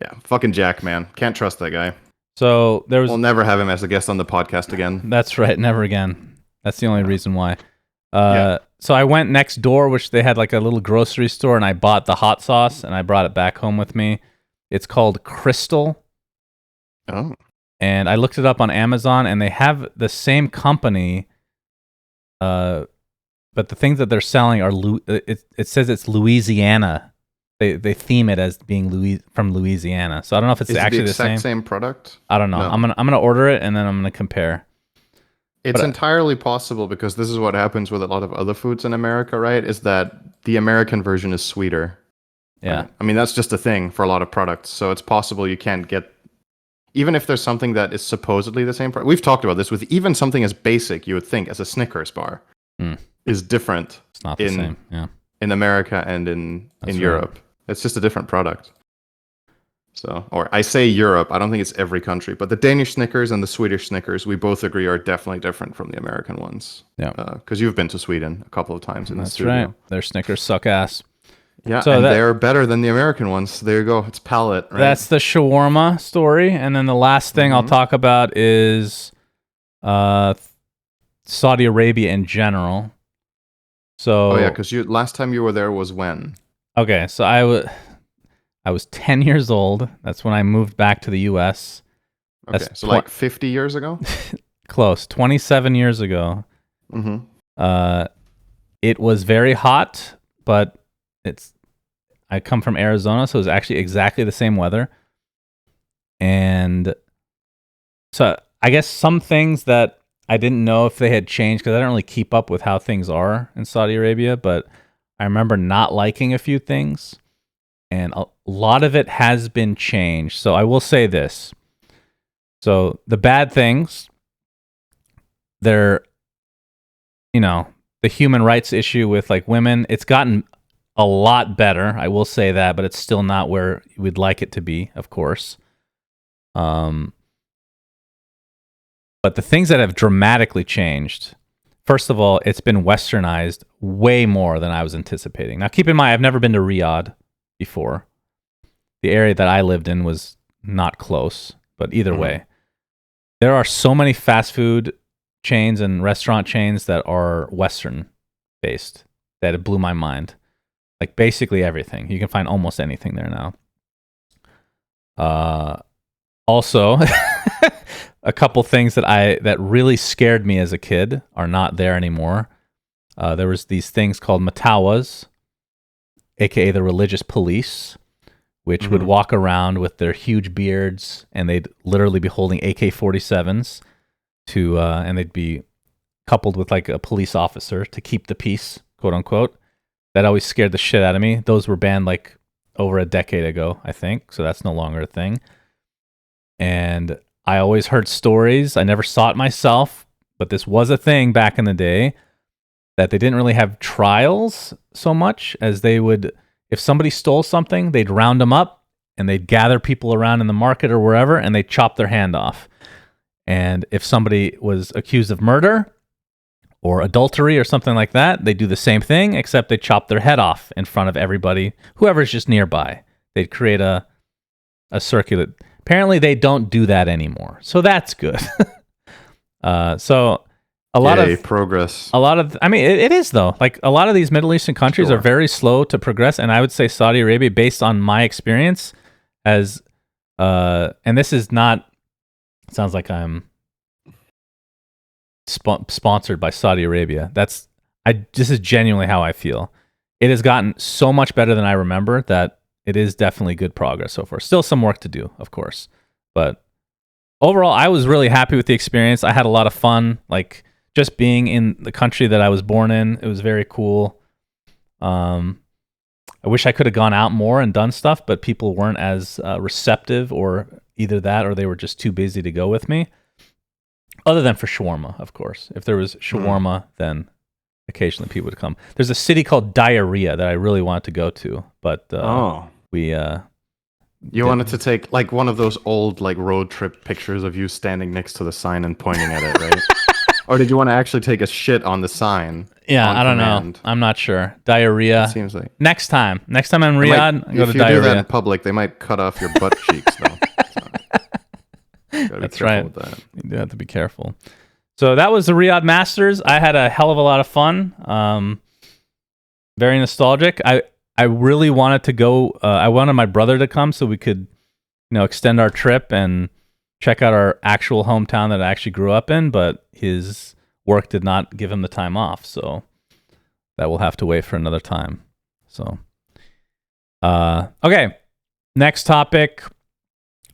yeah, fucking Jack, man. Can't trust that guy. So there was. We'll never have him as a guest on the podcast again. That's right. Never again. That's the only reason why. Yeah. So I went next door, which they had like a little grocery store, and I bought the hot sauce and I brought it back home with me. It's called Crystal, Oh. and I looked it up on Amazon, and they have the same company, but the things that they're selling are it says it's Louisiana. They theme it as being from Louisiana. So I don't know if it's Is it actually the the exact same. same product? I don't know. No. I'm gonna order it and then I'm gonna compare. It's But, entirely possible because this is what happens with a lot of other foods in America, right? Is that the American version is sweeter. Yeah. Right? I mean, that's just a thing for a lot of products. So it's possible you can't get, even if there's something that is supposedly the same product. We've talked about this with even something as basic, you would think, as a Snickers bar, is different It's not the same. Yeah. in America and in That's right. Europe. It's just a different product. So, or I say Europe, I don't think it's every country, but the Danish Snickers and the Swedish Snickers, we both agree are definitely different from the American ones. Yeah. Because you've been to Sweden a couple of times in the That's studio. right. Their Snickers suck ass. Yeah, So and that- they're better than the American ones. There you go. It's palate, right? That's the shawarma story. And then the last thing I'll talk about is Saudi Arabia in general. So Oh yeah, because last time you were there was when? okay, so I was 10 years old. That's when I moved back to the US. Okay, That's so like 50 years ago? Close. 27 years ago. Mm-hmm. It was very hot, but I come from Arizona, so it was actually exactly the same weather. And so I guess some things that I didn't know if they had changed, because I don't really keep up with how things are in Saudi Arabia, but I remember not liking a few things, and a lot of it has been changed. So I will say this. So the bad things, they're, the human rights issue with like women, it's gotten a lot better. I will say that, but it's still not where we'd like it to be, of course. But the things that have dramatically changed, first of all, it's been westernized way more than I was anticipating. Now, keep in mind, I've never been to Riyadh before. The area that I lived in was not close, but either way, there are so many fast food chains and restaurant chains that are Western based that it blew my mind. Like basically everything. You can find almost anything there now. Also, a couple things that really scared me as a kid are not there anymore. There was these things called Matawas, aka the religious police, which would walk around with their huge beards, and they'd literally be holding AK-47s and they'd be coupled with like a police officer to keep the peace, quote unquote. That always scared the shit out of me. Those were banned like over a decade ago, I think, so that's no longer a thing. And I always heard stories. I never saw it myself, but this was a thing back in the day, that they didn't really have trials so much as they would, if somebody stole something, they'd round them up and they'd gather people around in the market or wherever and they'd chop their hand off. And if somebody was accused of murder or adultery or something like that, they'd do the same thing, except they chop their head off in front of everybody, whoever's just nearby. They'd create a circular. Apparently, they don't do that anymore, so that's good. So a lot of progress. I mean, it is though. Like a lot of these Middle Eastern countries are very slow to progress, and I would say Saudi Arabia, based on my experience, as and this is not. It sounds like I'm sponsored by Saudi Arabia. This is genuinely how I feel. It has gotten so much better than I remember that it is definitely good progress so far. Still some work to do, of course, but overall, I was really happy with the experience. I had a lot of fun, like just being in the country that I was born in. It was very cool. I wish I could have gone out more and done stuff, but people weren't as receptive, or either that or they were just too busy to go with me. Other than for shawarma, of course. If there was shawarma, then occasionally people would come. There's a city called Diarrhea that I really wanted to go to, but we... You wanted to take like one of those old like road trip pictures of you standing next to the sign and pointing at it, right? Or did you want to actually take a shit on the sign? Yeah, I don't know. I'm not sure. Diarrhea. It seems like next time I'm in Riyadh, I go to Diarrhea. If you do that in public, they might cut off your butt cheeks, though. So, that's right. You do have to be careful. So that was the Riyadh Masters. I had a hell of a lot of fun. Very nostalgic. I really wanted to go. I wanted my brother to come so we could, extend our trip and check out our actual hometown that I actually grew up in. But his work did not give him the time off, so that will have to wait for another time. So, okay, next topic.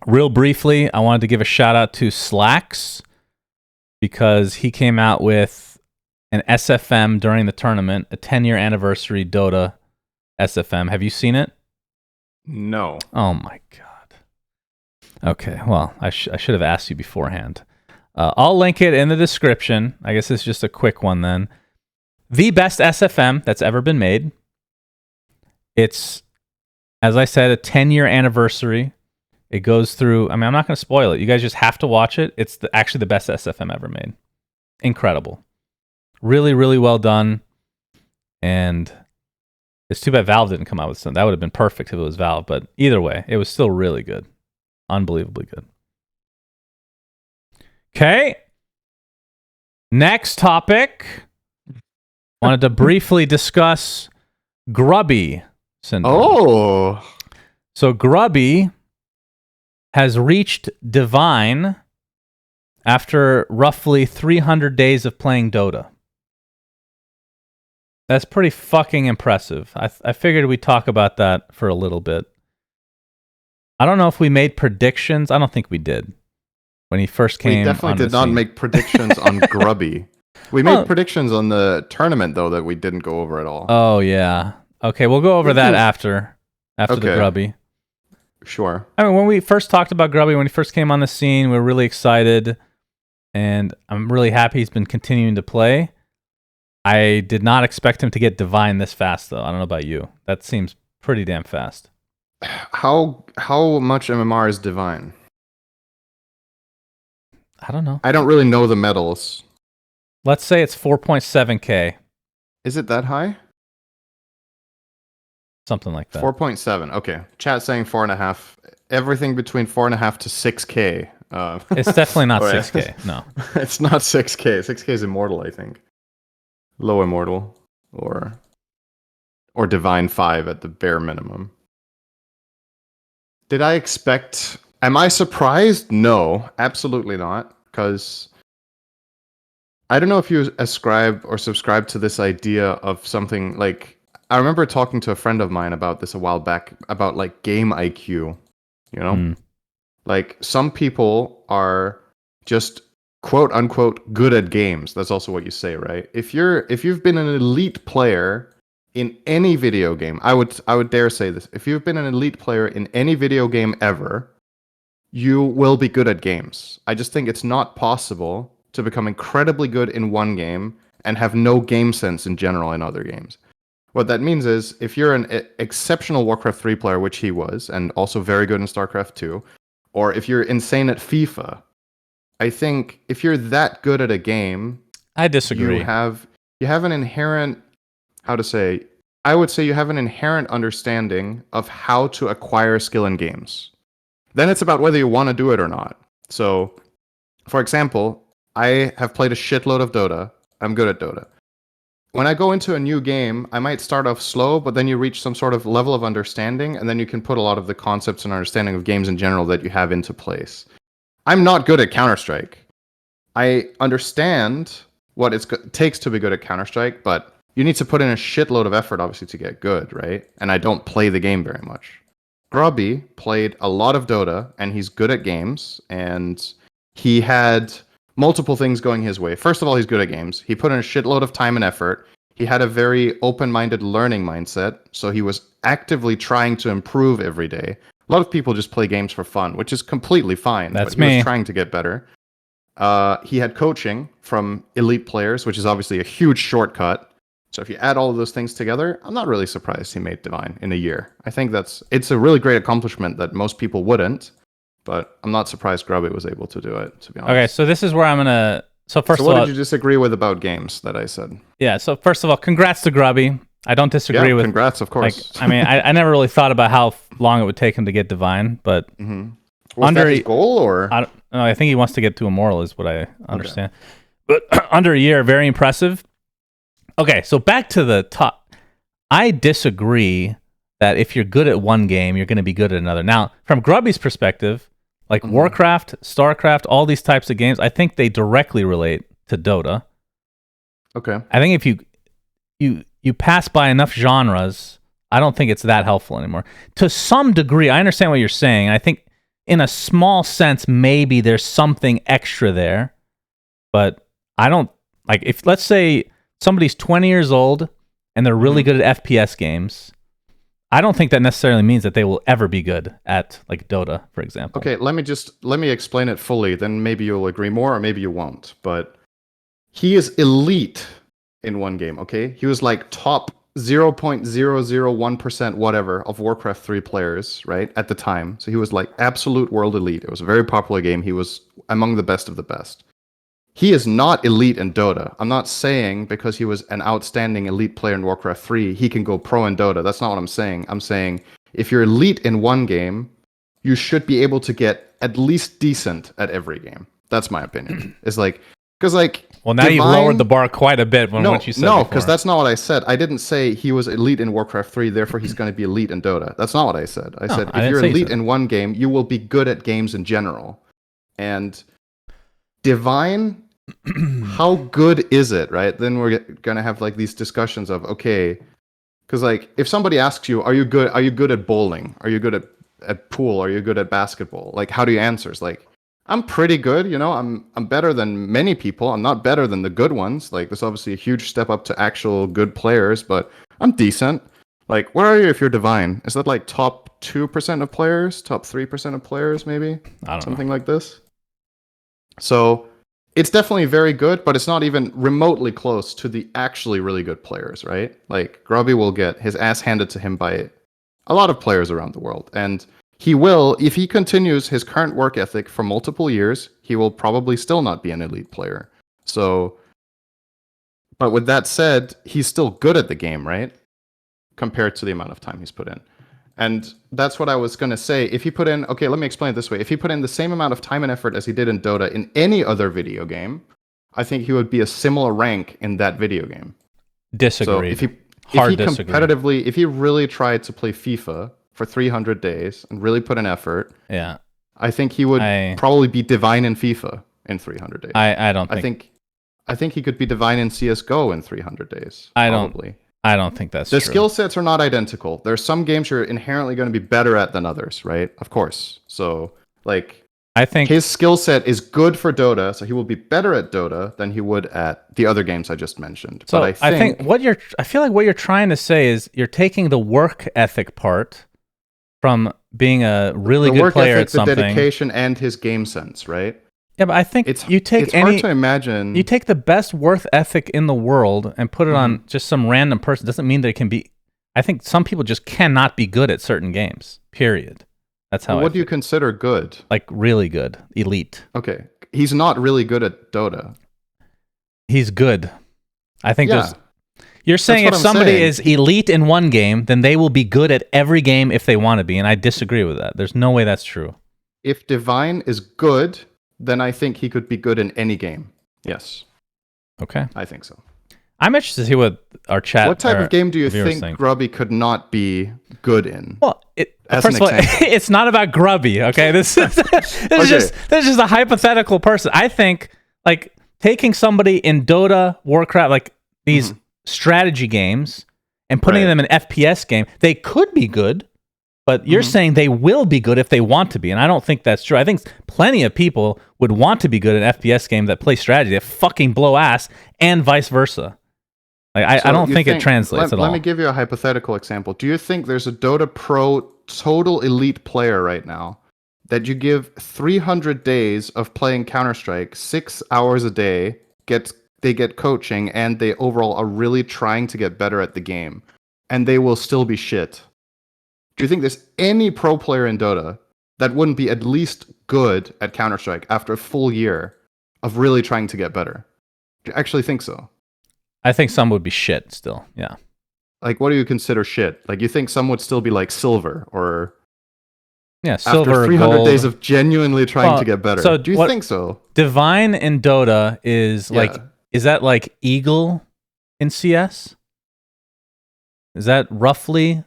Real briefly, I wanted to give a shout out to Slacks because he came out with an SFM during the tournament, a 10-year anniversary Dota SFM. Have you seen it? No. Oh my god. Okay, well, I should have asked you beforehand. I'll link it in the description. I guess it's just a quick one then. The best SFM that's ever been made. It's, as I said, a 10-year anniversary. It goes through, I'm not going to spoil it. You guys just have to watch it. It's actually the best SFM ever made. Incredible. Really, really well done. And it's too bad Valve didn't come out with something. That would have been perfect if it was Valve. But either way, it was still really good. Unbelievably good. Okay. Next topic. Wanted to briefly discuss Grubby syndrome. Oh. So Grubby has reached Divine after roughly 300 days of playing Dota. That's pretty fucking impressive. I figured we'd talk about that for a little bit. I don't know if we made predictions. I don't think we did. When he first came, we definitely did not make predictions on Grubby. We made predictions on the tournament, though, that we didn't go over at all. Oh, yeah. Okay, we'll go over that after the Grubby. Sure. I mean, when we first talked about Grubby, when he first came on the scene, we were really excited. And I'm really happy he's been continuing to play. I did not expect him to get Divine this fast, though. I don't know about you. That seems pretty damn fast. How much MMR is Divine? I don't know. I don't really know the medals. Let's say it's 4.7k. Is it that high? Something like that. 4.7. Okay. Chat saying 4.5. Everything between 4.5 to 6k. It's definitely not 6k. No. It's not 6k. 6k is Immortal, I think. Low Immortal. Or Divine 5 at the bare minimum. Did I expect... Am I surprised? No, absolutely not. Because I don't know if you ascribe or subscribe to this idea of something like... I remember talking to a friend of mine about this a while back, about like game IQ, you know? Like some people are just quote unquote good at games. That's also what you say, right? If you've been an elite player in any video game, I would dare say this. If you've been an elite player in any video game ever, you will be good at games. I just think it's not possible to become incredibly good in one game and have no game sense in general in other games. What that means is, if you're an exceptional Warcraft 3 player, which he was, and also very good in StarCraft 2, or if you're insane at FIFA, I think if you're that good at a game... I disagree. You have an inherent... How to say... I would say you have an inherent understanding of how to acquire skill in games. Then it's about whether you want to do it or not. So, for example, I have played a shitload of Dota. I'm good at Dota. When I go into a new game, I might start off slow, but then you reach some sort of level of understanding, and then you can put a lot of the concepts and understanding of games in general that you have into place. I'm not good at Counter-Strike. I understand what it takes to be good at Counter-Strike, but you need to put in a shitload of effort, obviously, to get good, right? And I don't play the game very much. Grubby played a lot of Dota, and he's good at games, and he had multiple things going his way. First of all, he's good at games. He put in a shitload of time and effort. He had a very open-minded learning mindset, so he was actively trying to improve every day. A lot of people just play games for fun, which is completely fine. That's but he me. was trying to get better. He had coaching from elite players, which is obviously a huge shortcut. So if you add all of those things together, I'm not really surprised he made Divine in a year. I think it's a really great accomplishment that most people wouldn't, but I'm not surprised Grubby was able to do it, to be honest. Okay, so this is where I'm gonna. So first So of what all, did you disagree with about games that I said? yeah. So first of all, congrats to Grubby. I don't disagree with. Congrats, of course. Like, I mean, I never really thought about how long it would take him to get Divine, but Was that his goal, or? I think he wants to get to Immortal, is what I understand. Okay. But under a year, very impressive. Okay, so back to the top. I disagree that if you're good at one game, you're going to be good at another. Now, from Grubby's perspective, like Warcraft, StarCraft, all these types of games, I think they directly relate to Dota. Okay. I think if you pass by enough genres, I don't think it's that helpful anymore. To some degree, I understand what you're saying. I think in a small sense, maybe there's something extra there, but I don't like if let's say somebody's 20 years old and they're really good at FPS games. I don't think that necessarily means that they will ever be good at like Dota, for example. Okay, let me explain it fully, then maybe you'll agree more or maybe you won't. But he is elite in one game, okay? He was like top 0.001% whatever of Warcraft 3 players, right? At the time. So he was like absolute world elite. It was a very popular game. He was among the best of the best. He is not elite in Dota. I'm not saying because he was an outstanding elite player in Warcraft 3, he can go pro in Dota. That's not what I'm saying. I'm saying if you're elite in one game, you should be able to get at least decent at every game. That's my opinion. It's like, because like... Well, now you've lowered the bar quite a bit from what you said No, because that's not what I said. I didn't say he was elite in Warcraft 3, therefore he's going to be elite in Dota. That's not what I said. I said if you're elite in one game, you will be good at games in general. And Divine, how good is it, right? Then we're going to have like these discussions of, okay, because like if somebody asks you, are you good at bowling? Are you good at pool? Are you good at basketball? Like, how do you answer? It's like, I'm pretty good, you know, I'm better than many people. I'm not better than the good ones. Like, there's obviously a huge step up to actual good players, but I'm decent. Like, where are you if you're Divine? Is that like top 2% of players? Top 3% of players, maybe? I don't know. Something like this. So it's definitely very good, but it's not even remotely close to the actually really good players, right? Like, Grubby will get his ass handed to him by a lot of players around the world. And he will, if he continues his current work ethic for multiple years, he will probably still not be an elite player. So, but with that said, he's still good at the game, right? Compared to the amount of time he's put in. And that's what I was going to say. If he put in, okay, let me explain it this way. If he put in the same amount of time and effort as he did in Dota in any other video game, I think he would be a similar rank in that video game. Disagree. So if he really tried to play FIFA for 300 days and really put in effort, yeah, I think he would probably be Divine in FIFA in 300 days. I don't think. I think he could be Divine in CSGO in 300 days. I don't think that's true. The skill sets are not identical. There are some games you're inherently going to be better at than others, right? Of course. So, like, I think his skill set is good for Dota, so he will be better at Dota than he would at the other games I just mentioned. So but I feel like what you're trying to say is you're taking the work ethic part from being a really good player at something. The dedication and his game sense, right? Yeah, but I think it's hard to imagine. You take the best work ethic in the world and put it on just some random person. Doesn't mean they can be. I think some people just cannot be good at certain games. Period. That's how. What do you consider good? Like really good, elite. Okay, he's not really good at Dota. He's good. I think there's. You're saying if somebody is elite in one game, then they will be good at every game if they want to be, and I disagree with that. There's no way that's true. If Divine is good, then I think he could be good in any game. Yes. Okay. I think so. I'm interested to see what our chat. What type of game do you think Grubby could not be good in? Well, first of all, it's not about Grubby. Okay, this is just a hypothetical person. I think like taking somebody in Dota, Warcraft, like these strategy games, and putting them in an FPS game. They could be good, but you're saying they will be good if they want to be, and I don't think that's true. I think plenty of people would want to be good at an FPS game that play strategy. They fucking blow ass, and vice versa. Like I don't think it translates at all. Let me give you a hypothetical example. Do you think there's a Dota Pro total elite player right now that you give 300 days of playing Counter-Strike, 6 hours a day, they get coaching, and they overall are really trying to get better at the game, and they will still be shit? Do you think there's any pro player in Dota that wouldn't be at least good at Counter-Strike after a full year of really trying to get better? Do you actually think so? I think some would be shit still, yeah. Like, what do you consider shit? Like, you think some would still be like silver, or silver, after 300 gold. days of genuinely trying to get better? So do you think so? Divine in Dota is like, is that like Eagle in CS? Is that roughly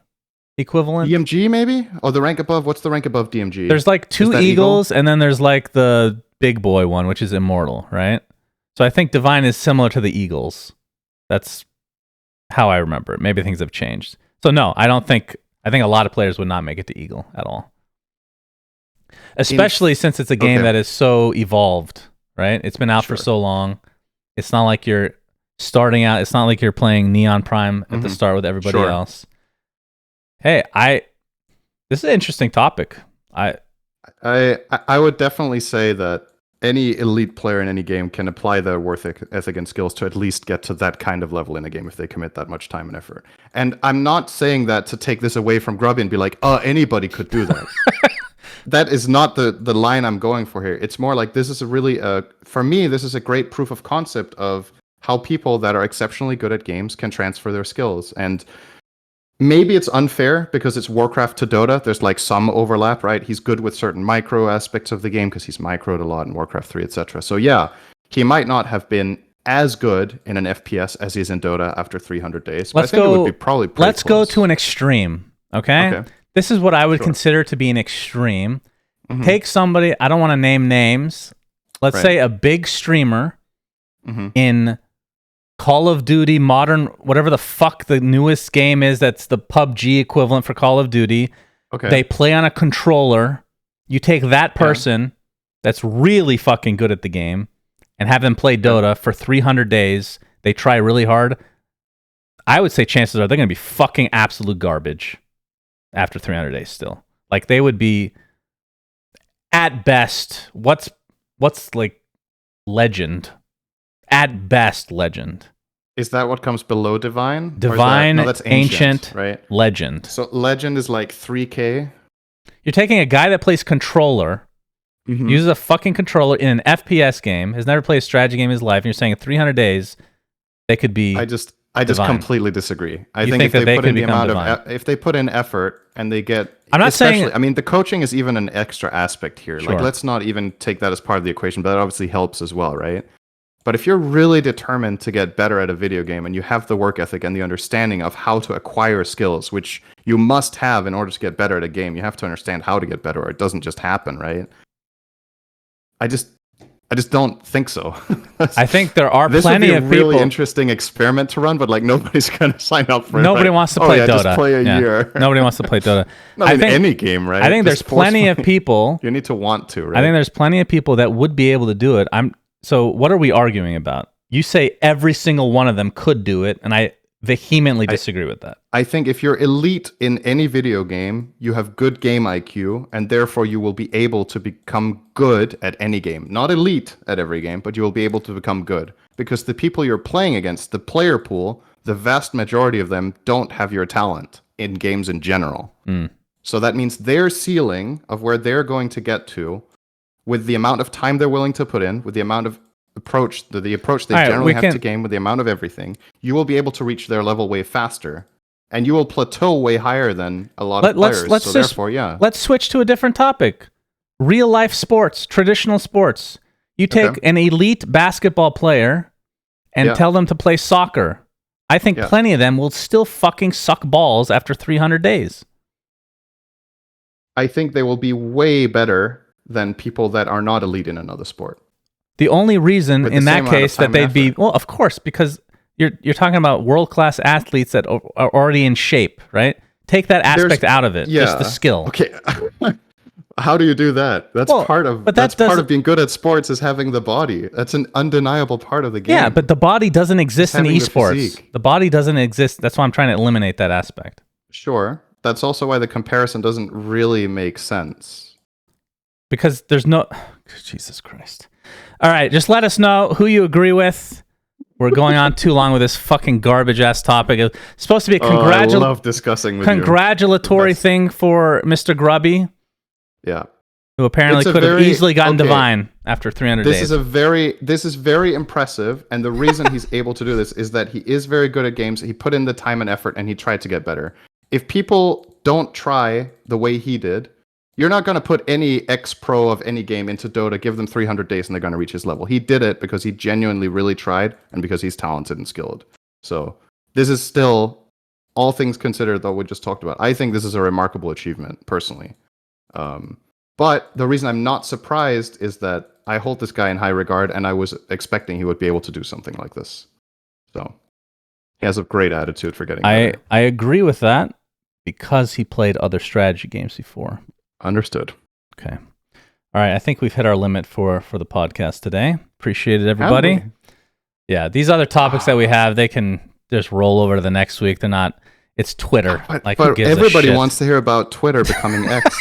equivalent? DMG maybe? Or the rank above? What's the rank above DMG? There's like 2 Eagles, and then there's like the big boy one, which is Immortal, right? So I think Divine is similar to the Eagles. That's how I remember it. Maybe things have changed. So no, I think a lot of players would not make it to Eagle at all. Especially since it's a game that is so evolved, right? It's been out for so long. It's not like you're starting out. It's not like you're playing Neon Prime at the start with everybody else. Hey, this is an interesting topic. I would definitely say that any elite player in any game can apply their work ethic and skills to at least get to that kind of level in a game if they commit that much time and effort. And I'm not saying that to take this away from Grubby and be like, oh, anybody could do that. That is not the line I'm going for here. It's more like this is for me, this is a great proof of concept of how people that are exceptionally good at games can transfer their skills. And maybe it's unfair because it's Warcraft to Dota. There's like some overlap, right? He's good with certain micro aspects of the game because he's microed a lot in Warcraft 3, etc. So yeah, he might not have been as good in an FPS as he is in Dota after 300 days. But I think it would be probably pretty Let's close. go to an extreme, okay? This is what I would consider to be an extreme. Take somebody, I don't want to name names. Let's say a big streamer in Call of Duty, modern, whatever the fuck the newest game is that's the PUBG equivalent for Call of Duty. They play on a controller. You take that person that's really fucking good at the game and have them play Dota for 300 days. They try really hard. I would say chances are they're going to be fucking absolute garbage after 300 days still. Like, they would be, at best, what's like legend? At best, legend. Is that what comes below divine? Divine, that's ancient, right? Legend. So legend is like 3K. You're taking a guy that plays controller, uses a fucking controller in an FPS game, has never played a strategy game in his life, and you're saying in 300 days they could be. I just completely disagree. I think if they put in the amount divine. if they put in effort and they get. I'm not saying. I mean, the coaching is even an extra aspect here. Like, let's not even take that as part of the equation, but that obviously helps as well, right? But if you're really determined to get better at a video game and you have the work ethic and the understanding of how to acquire skills, which you must have in order to get better at a game, you have to understand how to get better, or it doesn't just happen, right? I just don't think so. I think there are this plenty would of be a people. really interesting experiment to run, but like nobody's going to sign up for it. Nobody wants to play Dota. Just play a year. Nobody wants to play Dota. Not in any game, right? I think there's plenty of people. You need to want to, right? I think there's plenty of people that would be able to do it. So what are we arguing about? You say every single one of them could do it, and I vehemently disagree with that. I think if you're elite in any video game, you have good game IQ, and therefore you will be able to become good at any game. Not elite at every game, but you will be able to become good. Because the people you're playing against, the player pool, the vast majority of them don't have your talent in games in general. So that means their ceiling of where they're going to get to, with the amount of time they're willing to put in, with the amount of approach, the approach they generally have to game, with the amount of everything, you will be able to reach their level way faster, and you will plateau way higher than a lot of players. Let's switch to a different topic. Real life sports, traditional sports. You take an elite basketball player and tell them to play soccer. I think plenty of them will still fucking suck balls after 300 days. I think they will be way better than people that are not elite in another sport. The only reason With the in that same amount of case that time they'd and be, effort. well, of course, because you're talking about world-class athletes that are already in shape, right? Take that aspect out of it, just the skill. Okay. How do you do that? That's part of being good at sports is having the body. That's an undeniable part of the game. Yeah, but the body doesn't exist in having the esports. physique. The body doesn't exist. That's why I'm trying to eliminate that aspect. Sure. That's also why the comparison doesn't really make sense. Because there's no... Jesus Christ. All right, just let us know who you agree with. We're going on too long with this fucking garbage-ass topic. It's supposed to be a I love discussing with congratulatory thing for Mr. Grubby. Yeah. Who apparently could have easily gotten Divine after 300 days. This is very impressive, and the reason he's able to do this is that he is very good at games. He put in the time and effort, and he tried to get better. If people don't try the way he did, you're not going to put any ex-pro of any game into Dota, give them 300 days, and they're going to reach his level. He did it because he genuinely really tried, and because he's talented and skilled. So this is still, all things considered, though we just talked about, I think this is a remarkable achievement, personally. But the reason I'm not surprised is that I hold this guy in high regard, and I was expecting he would be able to do something like this. So he has a great attitude for getting better. I agree with that because he played other strategy games before. Understood. Okay. All right. I think we've hit our limit for the podcast today. Appreciate it, everybody. Yeah. These other topics that we have, they can just roll over to the next week. They're not. It's Twitter. But everybody wants to hear about Twitter becoming X.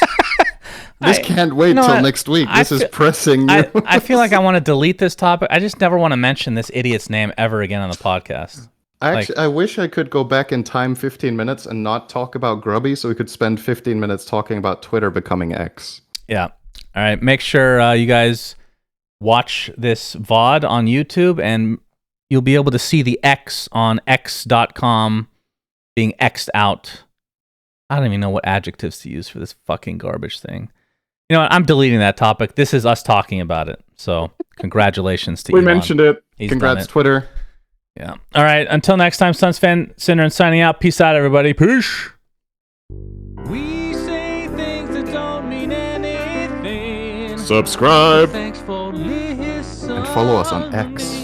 This can't wait till next week. This is pressing news. I feel like I want to delete this topic. I just never want to mention this idiot's name ever again on the podcast. Actually, I wish I could go back in time 15 minutes and not talk about Grubby, so we could spend 15 minutes talking about Twitter becoming X. Yeah. All right. Make sure you guys watch this VOD on YouTube, and you'll be able to see the X on x.com being X'd out. I don't even know what adjectives to use for this fucking garbage thing. You know what? I'm deleting that topic. This is us talking about it. So congratulations to we Elon. mentioned it. He's Congrats, Twitter. Yeah. All right. Until next time, SUNSfan, syndereN signing out. Peace out, everybody. Peace. We say things that don't mean anything. Subscribe. Thanks for listening. And follow us on X.